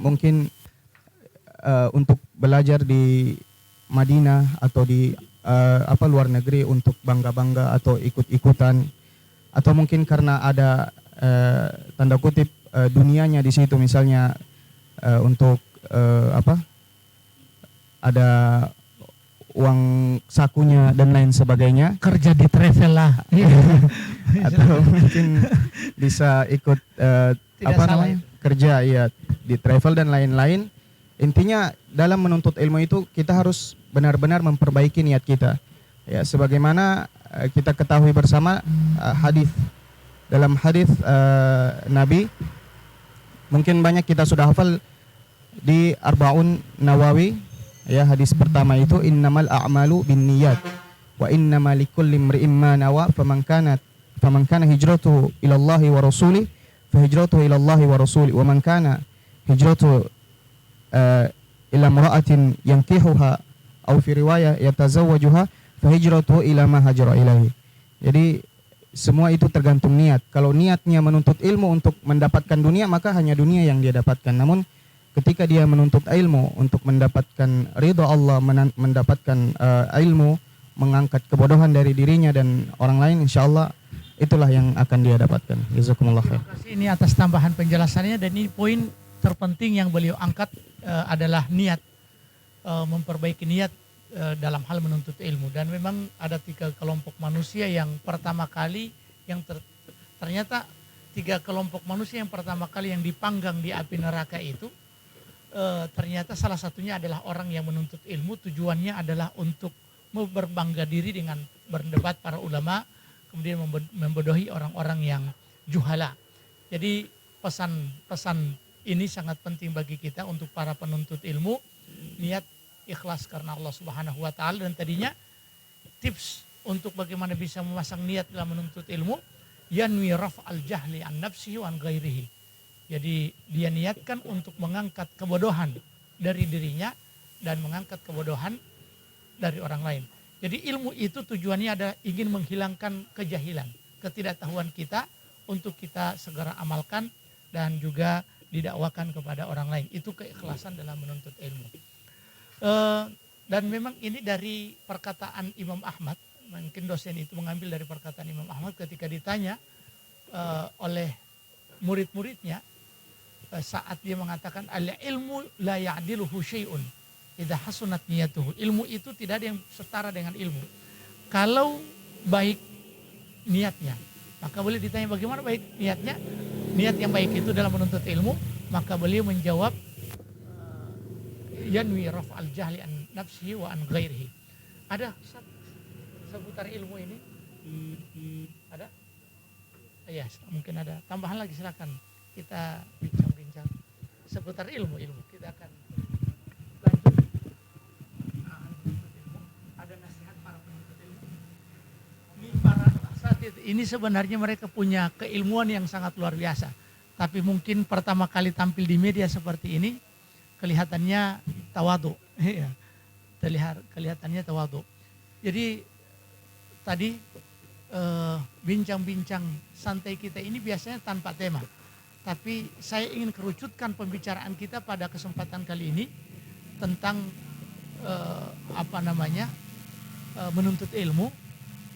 untuk belajar di Madinah atau di luar negeri untuk bangga-bangga atau ikut-ikutan, atau mungkin karena ada tanda kutip dunianya di situ, misalnya untuk ada uang sakunya dan lain sebagainya, Kerja di travel lah. atau mungkin bisa ikut kerja ya di travel dan lain-lain. Intinya dalam menuntut ilmu itu kita harus benar-benar memperbaiki niat kita. Ya, sebagaimana kita ketahui bersama dalam hadis Nabi, mungkin banyak kita sudah hafal di Arba'un Nawawi, ya, hadis pertama itu innamal a'malu binniyat wa innamal likulli imri'in ma nawa faman kana hijratuhu ila Allahi wa rasulih fa hijratuhu ila Allahi wa rasulih wa man kana hijratuhu ila imra'atin yankihuha aw fi riwayah yatazawwajuha fa hijratuhu ila ma hajara ilaihi. Jadi semua itu tergantung niat. Kalau niatnya menuntut ilmu untuk mendapatkan dunia, maka hanya dunia yang dia dapatkan. Namun ketika dia menuntut ilmu untuk mendapatkan ridha Allah, mendapatkan ilmu, mengangkat kebodohan dari dirinya dan orang lain, insyaallah itulah yang akan dia dapatkan. Jazakumullah khair. Terima kasih ini atas tambahan penjelasannya, dan ini poin terpenting yang beliau angkat adalah niat, memperbaiki niat dalam hal menuntut ilmu. Dan memang ada 3 kelompok manusia yang pertama kali ternyata 3 kelompok manusia yang pertama kali yang dipanggang di api neraka itu ternyata salah satunya adalah orang yang menuntut ilmu, tujuannya adalah untuk berbangga diri dengan berdebat para ulama, kemudian membodohi orang-orang yang juhala. Jadi pesan ini sangat penting bagi kita untuk para penuntut ilmu, niat ikhlas karena Allah Subhanahu wa taala. Dan tadinya tips untuk bagaimana bisa memasang niat dalam menuntut ilmu, yanwi raf'al jahli an nafsihi wa an ghairihi. Jadi dia niatkan untuk mengangkat kebodohan dari dirinya dan mengangkat kebodohan dari orang lain. Jadi ilmu itu tujuannya adalah ingin menghilangkan kejahilan, ketidaktahuan kita, untuk kita segera amalkan dan juga didakwakan kepada orang lain. Itu keikhlasan dalam menuntut ilmu. Dan memang ini dari perkataan Imam Ahmad, mungkin dosen itu mengambil dari perkataan Imam Ahmad ketika ditanya oleh murid-muridnya saat dia mengatakan al-ilmu la ya'diluhu syai'un idza hasunat niyatuhu. Ilmu itu tidak ada yang setara dengan ilmu kalau baik niatnya. Maka boleh ditanya bagaimana baik niatnya? Niat yang baik itu dalam menuntut ilmu, maka beliau menjawab yanwi raf'al jahli an nafsihi wa an ghairihi. Ada seputar ilmu ini? Ada? Ya, mungkin ada. Tambahan lagi, silakan. Kita bincang-bincang seputar ilmu. Kita akan lanjut. Ada nasihat para penuntut ilmu. Ini sebenarnya mereka punya keilmuan yang sangat luar biasa. Tapi mungkin pertama kali tampil di media seperti ini, kelihatannya tawadu. Kelihatannya tawadu. Jadi tadi bincang-bincang santai kita ini biasanya tanpa tema. Tapi saya ingin kerucutkan pembicaraan kita pada kesempatan kali ini tentang menuntut ilmu.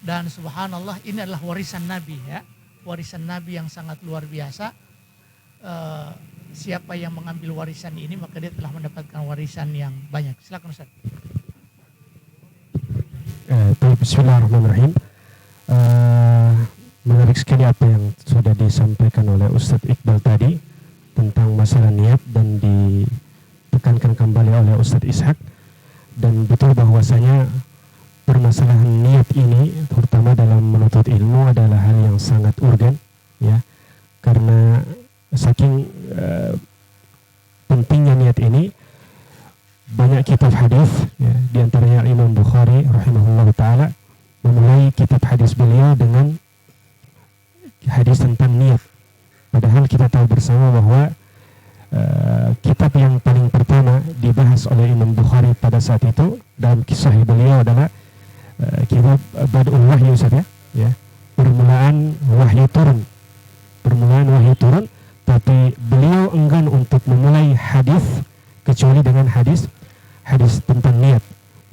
Dan subhanallah ini adalah warisan Nabi ya. Warisan Nabi yang sangat luar biasa. Siapa yang mengambil warisan ini maka dia telah mendapatkan warisan yang banyak. Silakan Ustaz. Bismillahirrahmanirrahim. Menarik sekali apa yang sudah disampaikan oleh Ustadz Iqbal tadi tentang masalah niat dan ditekankan kembali oleh Ustadz Ishak. Dan betul bahwasanya permasalahan niat ini terutama dalam menuntut ilmu adalah hal yang sangat urgen ya, karena saking pentingnya niat ini banyak kitab hadis ya, diantaranya Imam Bukhari rahimahullah taala memulai kitab hadis beliau dengan hadis tentang niat, padahal kita tahu bersama bahwa kitab yang paling pertama dibahas oleh Imam Bukhari pada saat itu dalam kisah beliau adalah kitab Badul Wahyu ya, permulaan wahyu turun, tapi beliau enggan untuk memulai hadis kecuali dengan hadis tentang niat,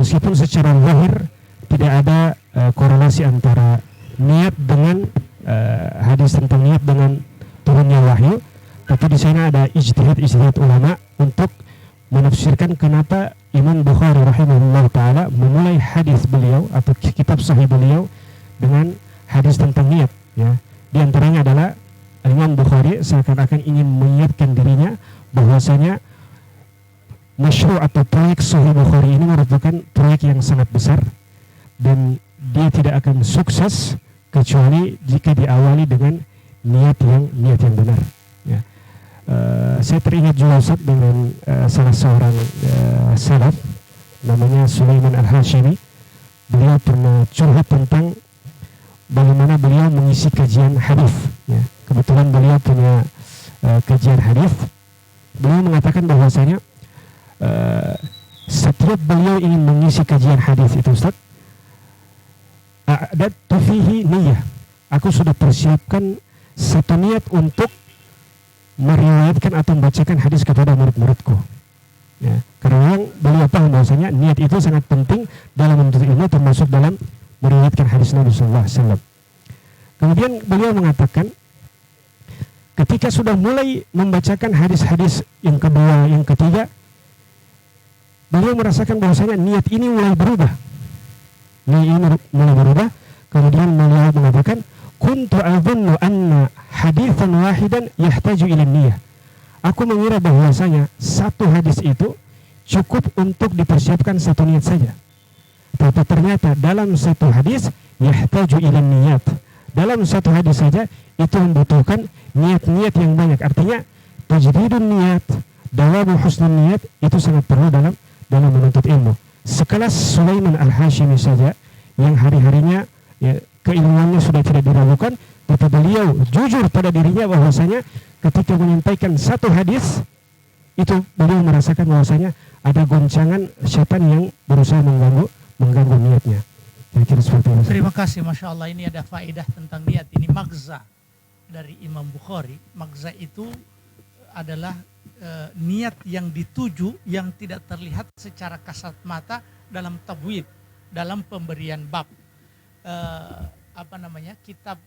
meskipun secara lahir tidak ada korelasi antara niat dengan hadis tentang niat dengan turunnya wahyu, tapi di sana ada ijtihad ulama untuk menafsirkan kenapa Imam Bukhari rahimahullah taala memulai hadis beliau atau kitab sahih beliau dengan hadis tentang niat ya. Di antaranya adalah Imam Bukhari seakan-akan ingin mengingatkan dirinya bahwasanya masyru' atau proyek sahih Bukhari ini merupakan proyek yang sangat besar dan dia tidak akan sukses kecuali jika diawali dengan niat yang benar ya. Saya teringat juga Ustaz dengan salah seorang salaf namanya Sulaiman Al-Hashimi. Beliau pernah curhat tentang bagaimana beliau mengisi kajian hadis ya. Kebetulan beliau punya kajian hadis. Beliau mengatakan bahwasanya setiap beliau ingin mengisi kajian hadis itu Ustaz, a'dadtu fihi niyyah, aku sudah persiapkan satu niat untuk meriwayatkan atau membacakan hadis kepada murid-muridku ya. Karena yang beliau paham bahwasanya niat itu sangat penting dalam menuntut ilmu, termasuk dalam meriwayatkan hadis Nabi SAW. Kemudian beliau mengatakan ketika sudah mulai membacakan hadis-hadis yang kedua, yang ketiga, beliau merasakan bahwasanya niat ini mulai berubah. Kemudian beliau mengatakan kuntu adhunnu anna hadithan wahidan yahtaju ila niyyah. Aku mengira bahwasanya satu hadis itu cukup untuk dipersiapkan satu niat saja. Tapi ternyata dalam satu hadis yahtaju ila niyyat. Dalam satu hadis saja itu membutuhkan niat-niat yang banyak. Artinya tajdidun niat, dawamu husnul niat itu sangat perlu dalam menuntut ilmu. Sekelas Sulaiman Al-Hashimi saja yang hari-harinya ya, keilmuannya sudah tidak diragukan, tapi beliau jujur pada dirinya bahwasanya ketika menyampaikan satu hadis itu beliau merasakan bahwasanya ada goncangan syaitan yang berusaha mengganggu niatnya. Kira-kira seperti itu. Terima kasih, Masya Allah. Ini ada faedah tentang niat. Ini magza dari Imam Bukhari. Magza itu adalah niat yang dituju yang tidak terlihat secara kasat mata dalam tabwib, dalam pemberian bab. Kitab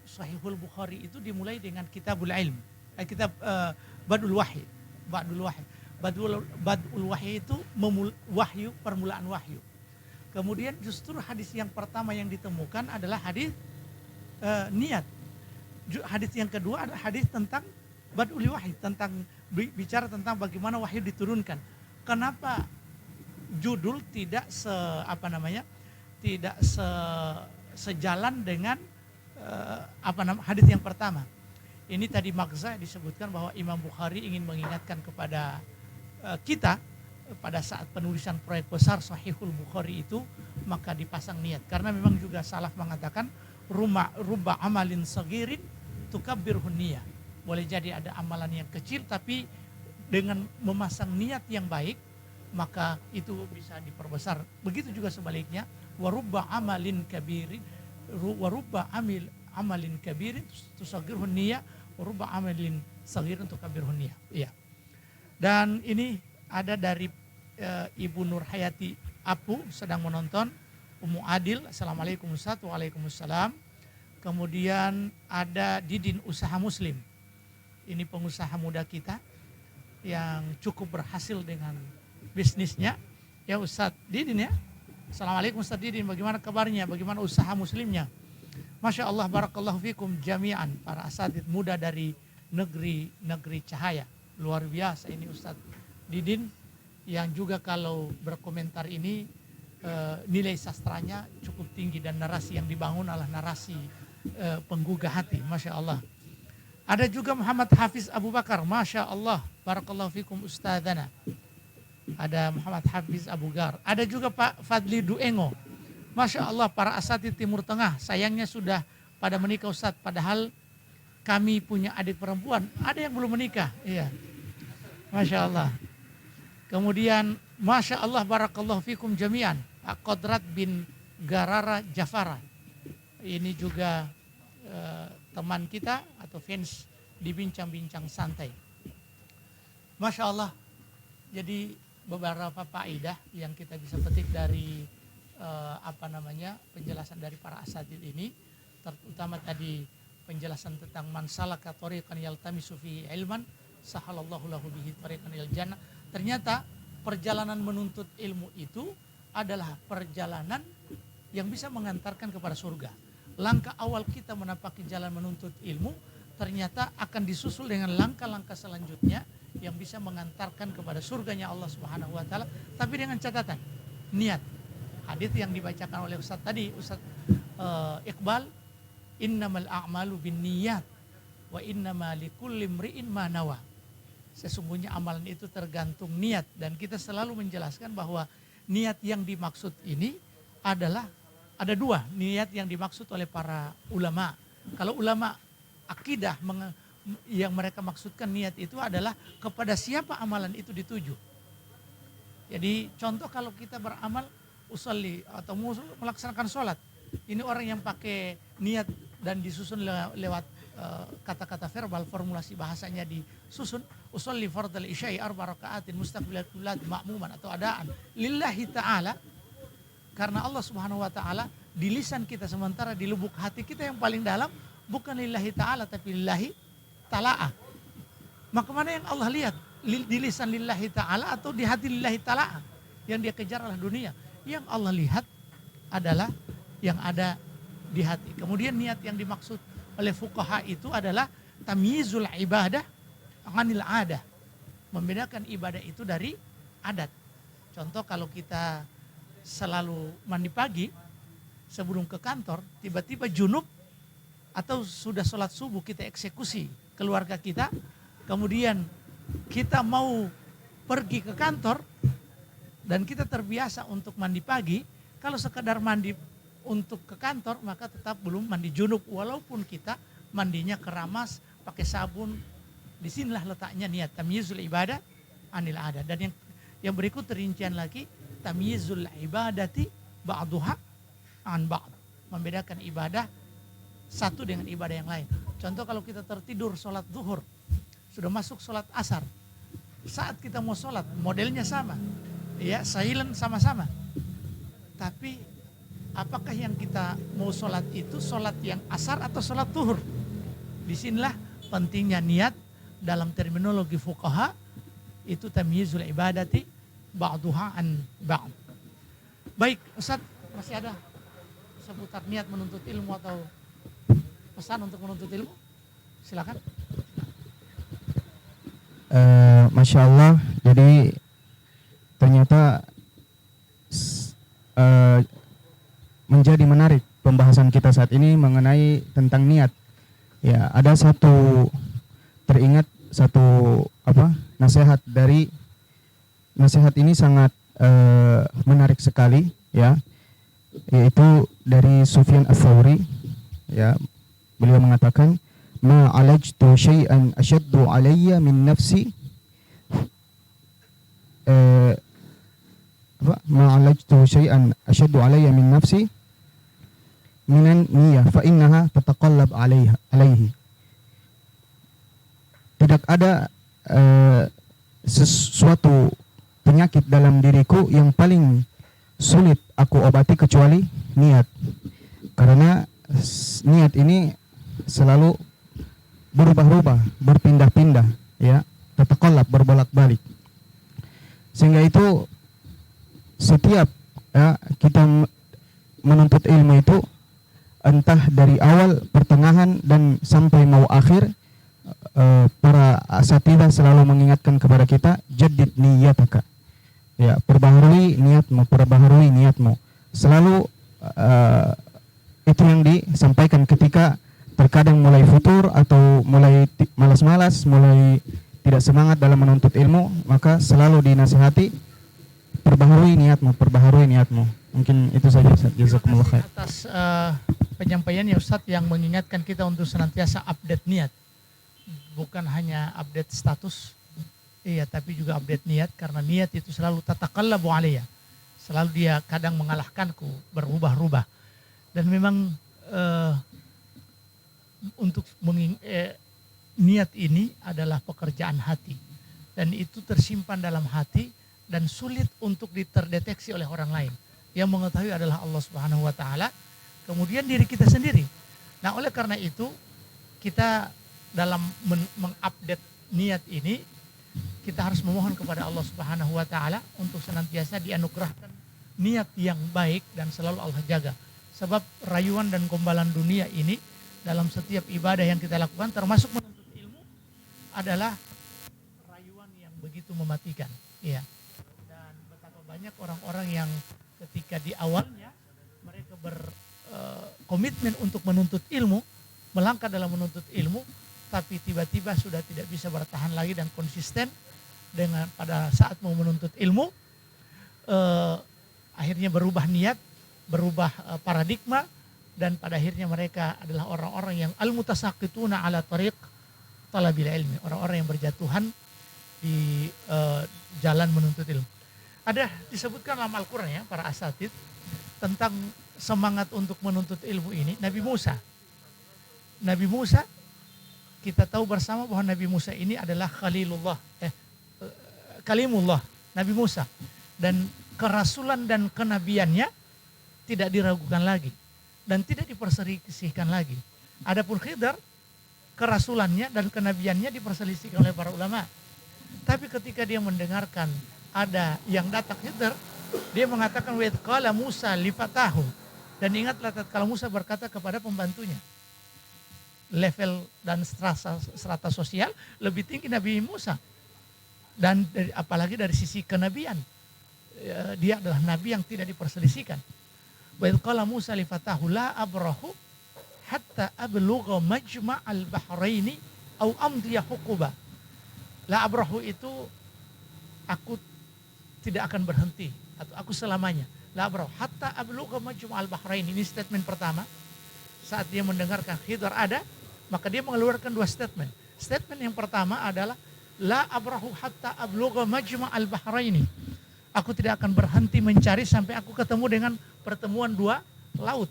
Sahihul Bukhari itu dimulai dengan Kitabul Ilm, kitab Badul Wahyi. Badul Wahyi itu wahyu, permulaan wahyu. Kemudian justru hadis yang pertama yang ditemukan adalah hadis niat. Hadis yang kedua adalah hadis tentang Badul Wahyi, tentang bicara tentang bagaimana wahyu diturunkan. Kenapa judul tidak sejalan dengan hadis yang pertama? Ini tadi makza disebutkan bahwa Imam Bukhari ingin mengingatkan kepada kita pada saat penulisan proyek besar Sahihul Bukhari itu, maka dipasang niat. Karena memang juga salaf mengatakan rubba amalin sagirin tukabbirhun niyah. Boleh jadi ada amalan yang kecil tapi dengan memasang niat yang baik maka itu bisa diperbesar. Begitu juga sebaliknya, warubba amalin kabirin warubba amalin kabirin tusagirhun niyah warubba amalin sagirin tukabirhun niyah. Iya. Dan ini ada dari Ibu Nur Hayati Apu sedang menonton. Ummu Adil, Assalamualaikum Ustaz. Waalaikumsalam. Kemudian ada Didin Usaha Muslim. Ini pengusaha muda kita yang cukup berhasil dengan bisnisnya. Ya Ustaz Didin ya. Assalamualaikum Ustaz Didin, bagaimana kabarnya? Bagaimana usaha muslimnya? Masya Allah, barakallahu fikum jami'an, para asatidz muda dari negeri cahaya. Luar biasa ini Ustaz Didin yang juga kalau berkomentar ini nilai sastranya cukup tinggi dan narasi yang dibangun adalah narasi penggugah hati, Masya Allah. Ada juga Muhammad Hafiz Abu Bakar, Masya Allah, barakallahu fikum ustadzana. Ada Muhammad Hafiz Abu Gar. Ada juga Pak Fadli Duengo, Masya Allah, para asatidz Timur Tengah. Sayangnya sudah pada menikah Ustadz, padahal kami punya adik perempuan, ada yang belum menikah. Iya, Masya Allah. Kemudian Masya Allah, barakallahu fikum jami'an, Pak Kodrat bin Garara Jafara. Ini juga teman kita atau fans di Bincang-Bincang Santai. Masya Allah, jadi beberapa faedah yang kita bisa petik dari penjelasan dari para asatidz ini, terutama tadi penjelasan tentang man salaka thariqan yaltamisu fihi ilman sahalallahu lahu bihi thariqan ilal jannah. Ternyata perjalanan menuntut ilmu itu adalah perjalanan yang bisa mengantarkan kepada surga. Langkah awal kita menapaki jalan menuntut ilmu ternyata akan disusul dengan langkah-langkah selanjutnya yang bisa mengantarkan kepada surganya Allah Subhanahu wa taala, tapi dengan catatan niat. Hadits yang dibacakan oleh Ustaz tadi, Ustaz Iqbal, innamal a'malu binniyat wa innama likulli imri'in ma nawa. Sesungguhnya amalan itu tergantung niat, dan kita selalu menjelaskan bahwa niat yang dimaksud ini adalah ada dua niat yang dimaksud oleh para ulama. Kalau ulama akidah yang mereka maksudkan niat itu adalah kepada siapa amalan itu dituju. Jadi contoh kalau kita beramal usolli atau melaksanakan sholat, ini orang yang pakai niat dan disusun lewat kata-kata verbal, formulasi bahasanya disusun, usolli fardal isya'i arba raka'atin mustaqbilat qiblat ma'muman atau adaan lillahi ta'ala, karena Allah Subhanahu wa taala di lisan kita, sementara di lubuk hati kita yang paling dalam bukan lillahi ta'ala tapi lillahi tala'ah. Maka mana yang Allah lihat? Di lisan lillahi ta'ala atau di hati lillahi tala'ah? Yang dia kejar adalah dunia. Yang Allah lihat adalah yang ada di hati. Kemudian niat yang dimaksud oleh fuqaha itu adalah tamyizul ibadah anil adah. Membedakan ibadah itu dari adat. Contoh kalau kita selalu mandi pagi sebelum ke kantor, tiba-tiba junub atau sudah sholat subuh kita eksekusi keluarga kita, kemudian kita mau pergi ke kantor dan kita terbiasa untuk mandi pagi, kalau sekedar mandi untuk ke kantor maka tetap belum mandi junub walaupun kita mandinya keramas pakai sabun. Disinilah letaknya niat tamyizul ibadah anil adat. Dan yang berikut rincian lagi, tamyizul ibadati ba'duha an ba'd, membedakan ibadah satu dengan ibadah yang lain. Contoh kalau kita tertidur sholat zuhur, sudah masuk sholat asar, saat kita mau sholat modelnya sama, ya silent sama-sama, tapi apakah yang kita mau sholat itu sholat yang asar atau sholat zuhur? Disinilah pentingnya niat. Dalam terminologi fuqaha itu tamyizul ibadati ba'duha an ba'd. Baik Ustaz, masih ada seputar niat menuntut ilmu atau pesan untuk menuntut ilmu? Silakan. Masya Allah, jadi ternyata menjadi menarik pembahasan kita saat ini mengenai tentang niat. Ya, ada teringat satu nasihat ini sangat menarik sekali, ya, yaitu dari Sufyan Ats-Tsauri, ya, beliau mengatakan ma alajtu syai'an ashaddu alayya min nafsi ma 'alajtu syai'an ashaddu 'alayya min nafsi minan niyyah fa innaha tataqallab 'alaihi. Tidak ada sesuatu penyakit dalam diriku yang paling sulit aku obati kecuali niat. Karena niat ini selalu berubah-ubah, berpindah-pindah, ya, tataqallab, berbolak-balik. Sehingga itu setiap kita menuntut ilmu itu entah dari awal, pertengahan dan sampai mau akhir, para asatidzah selalu mengingatkan kepada kita, jaddid niyataka. Ya, perbaharui niatmu. Selalu itu yang disampaikan ketika terkadang mulai futur atau mulai malas-malas, mulai tidak semangat dalam menuntut ilmu, maka selalu dinasihati perbaharui niatmu. Mungkin itu saja, Ustaz. Jazakumullah khair. Atas penyampaiannya Ustadz yang mengingatkan kita untuk senantiasa update niat. Bukan hanya update status, tapi juga update niat, karena niat itu selalu tataqallabu alayya. Selalu dia kadang mengalahkanku, berubah-ubah. Dan memang untuk niat ini adalah pekerjaan hati. Dan itu tersimpan dalam hati dan sulit untuk terdeteksi oleh orang lain. Yang mengetahui adalah Allah Subhanahu wa taala, kemudian diri kita sendiri. Nah, oleh karena itu kita dalam mengupdate niat ini, kita harus memohon kepada Allah Subhanahu wa taala untuk senantiasa dianugerahkan niat yang baik dan selalu Allah jaga. Sebab rayuan dan gombalan dunia ini dalam setiap ibadah yang kita lakukan, termasuk menuntut ilmu, adalah rayuan yang begitu mematikan. Ya. Dan betapa banyak orang-orang yang ketika di awalnya mereka berkomitmen untuk menuntut ilmu, melangkah dalam menuntut ilmu, tapi tiba-tiba sudah tidak bisa bertahan lagi dan konsisten dengan pada saat mau menuntut ilmu, akhirnya berubah niat, berubah paradigma, dan pada akhirnya mereka adalah orang-orang yang al-mutasaqituna ala tariq talabil ilmi, orang-orang yang berjatuhan di jalan menuntut ilmu. Ada disebutkan dalam Al-Quran, ya, para asatidz tentang semangat untuk menuntut ilmu ini. Nabi Musa, kita tahu bersama bahwa Nabi Musa ini adalah kalimullah, Nabi Musa, dan kerasulan dan kenabiannya tidak diragukan lagi dan tidak diperselisihkan lagi. Adapun Khidr, kerasulannya dan kenabiannya diperselisihkan oleh para ulama. Tapi ketika dia mendengarkan ada yang datang Khidr, dia mengatakan wa qala Musa li fatahu, dan ingatlah tatkala Musa berkata kepada pembantunya. Level dan strata sosial lebih tinggi Nabi Musa, dan apalagi dari sisi kenabian, dia adalah nabi yang tidak diperselisihkan. Wa qala Musa li fatahu la abrahu hatta ablugha majma'al bahraini au amdiya huquba. La abrahu itu aku tidak akan berhenti atau aku selamanya. La abrahu hatta ablugha majma'al bahraini. Ini statement pertama. Saat dia mendengarkan Khidr ada, maka dia mengeluarkan dua statement. Statement yang pertama adalah la abrahu hatta ablugha majma'al bahraini. Aku tidak akan berhenti mencari sampai aku ketemu dengan pertemuan dua laut.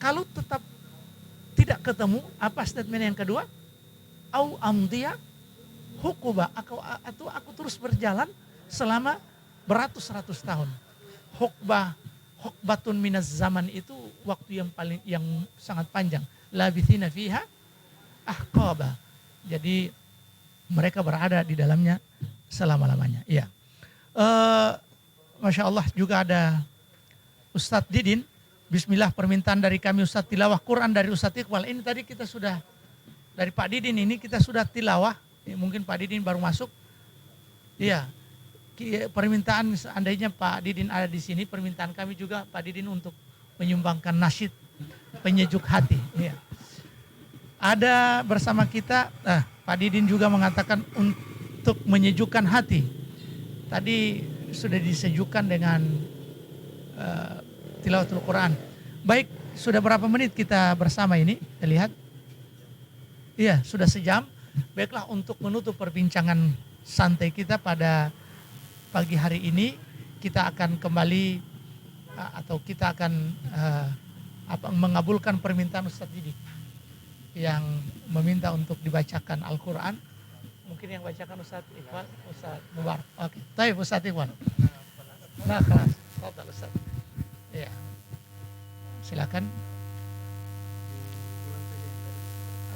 Kalau tetap tidak ketemu, apa statement yang kedua? Au amdiya hukuba, atau aku terus berjalan selama beratus-ratus tahun. Hukbatun minaz zaman itu waktu yang sangat panjang. Labithina fiha ahqaba. Jadi mereka berada di dalamnya selama-lamanya. Iya. Masya Allah, juga ada Ustadz Didin. Bismillah, permintaan dari kami Ustadz tilawah Quran dari Ustadz Iqbal. Ini tadi kita sudah dari Pak Didin, ini kita sudah tilawah. Mungkin Pak Didin baru masuk. Iya. Permintaan seandainya Pak Didin ada di sini, permintaan kami juga Pak Didin untuk menyumbangkan nasyid penyejuk hati. Iya. Ada bersama kita, Pak Didin juga mengatakan untuk menyejukkan hati. Tadi sudah disejukkan dengan tilawatul Quran. Baik, sudah berapa menit kita bersama ini? Kita lihat. Iya, sudah sejam. Baiklah, untuk menutup perbincangan santai kita pada pagi hari ini, kita akan kembali atau kita akan mengabulkan permintaan Ustadz Didik yang meminta untuk dibacakan Al-Quran. Mungkin yang bacakan Ustadz Iqbal, Ustadz Mubarak. Oke, baik Ustadz Iqbal. Nah, kelas. Tafadhal Ustadz. Ya. Silakan.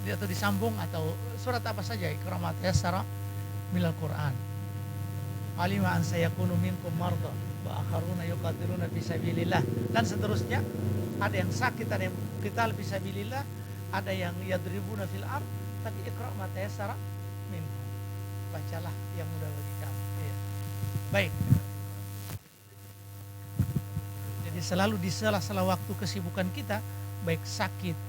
Atau disambung atau surat apa saja, Iqra ma tayassara minal Quran. Alima an sayakunu minkum marda wa akharuna yuqatiluna fi sabilillah, dan seterusnya. Ada yang sakit, ada yang qital fi sabilillah, ada yang yadribuna fil ard, tapi Iqra ma tayassara minhu. Bacalah yang mudah bagi kamu. Ya. Baik. Jadi selalu di sela-sela waktu kesibukan kita, baik sakit,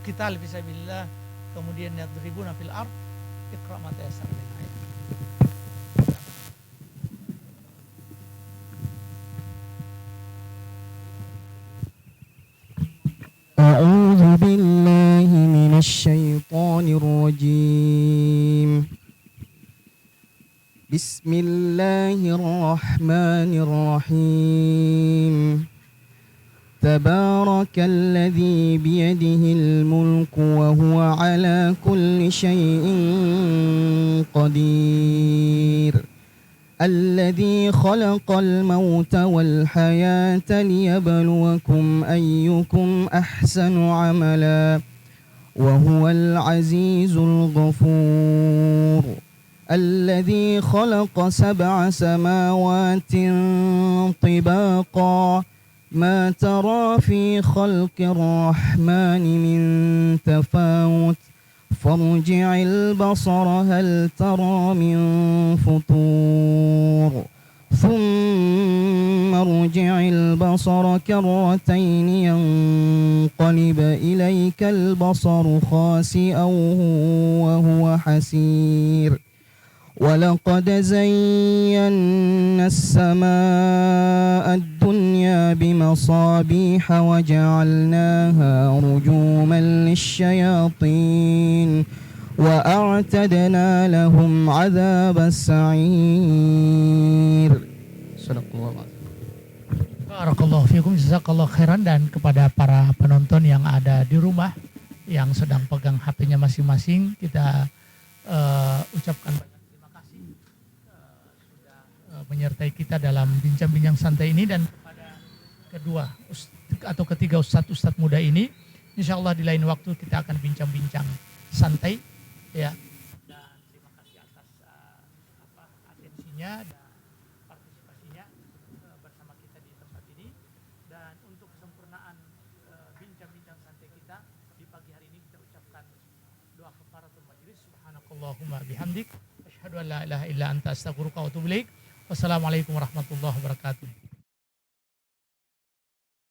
qital fi sabilillah, kemudian yadribuna fil ard, Iqra ma tayassara min ayat. A'udzu billahi minasy syaithanir rajim. Bismillahirrahmanirrahim. تبارك الذي بيده الملك وهو على كل شيء قدير الذي خلق الموت والحياة ليبلوكم أيكم أحسن عملا وهو العزيز الغفور الذي خلق 7 سماوات طباقا ما ترى في خلق الرحمن من تفاوت فارجع البصر هل ترى من فطور ثم ارجع البصر كرتين ينقلب إليك البصر خاسئا وهو حسير ولقد زينا السماء الدنيا بمصابيح وجعلناها رجوما للشياطين وأعتدنا لهم عذاب السعير. Barakallahu fiikum, jazakallahu khairan. Dan kepada para penonton yang ada di rumah yang sedang pegang HP-nya masing-masing, kita ucapkan menyertai kita dalam bincang-bincang santai ini. Dan kepada kedua atau ketiga ustadz muda ini, insya Allah di lain waktu kita akan bincang-bincang santai, ya. Dan terima kasih atas atensinya dan partisipasinya bersama kita di tempat ini. Dan untuk kesempurnaan bincang-bincang santai kita di pagi hari ini, kita ucapkan doa kafaratul majlis. Subhanakallahumma bihamdik, asyhadu an la ilaha illa anta astaghfiruka wa atubu ilaik. Wassalamualaikum warahmatullahi wabarakatuh.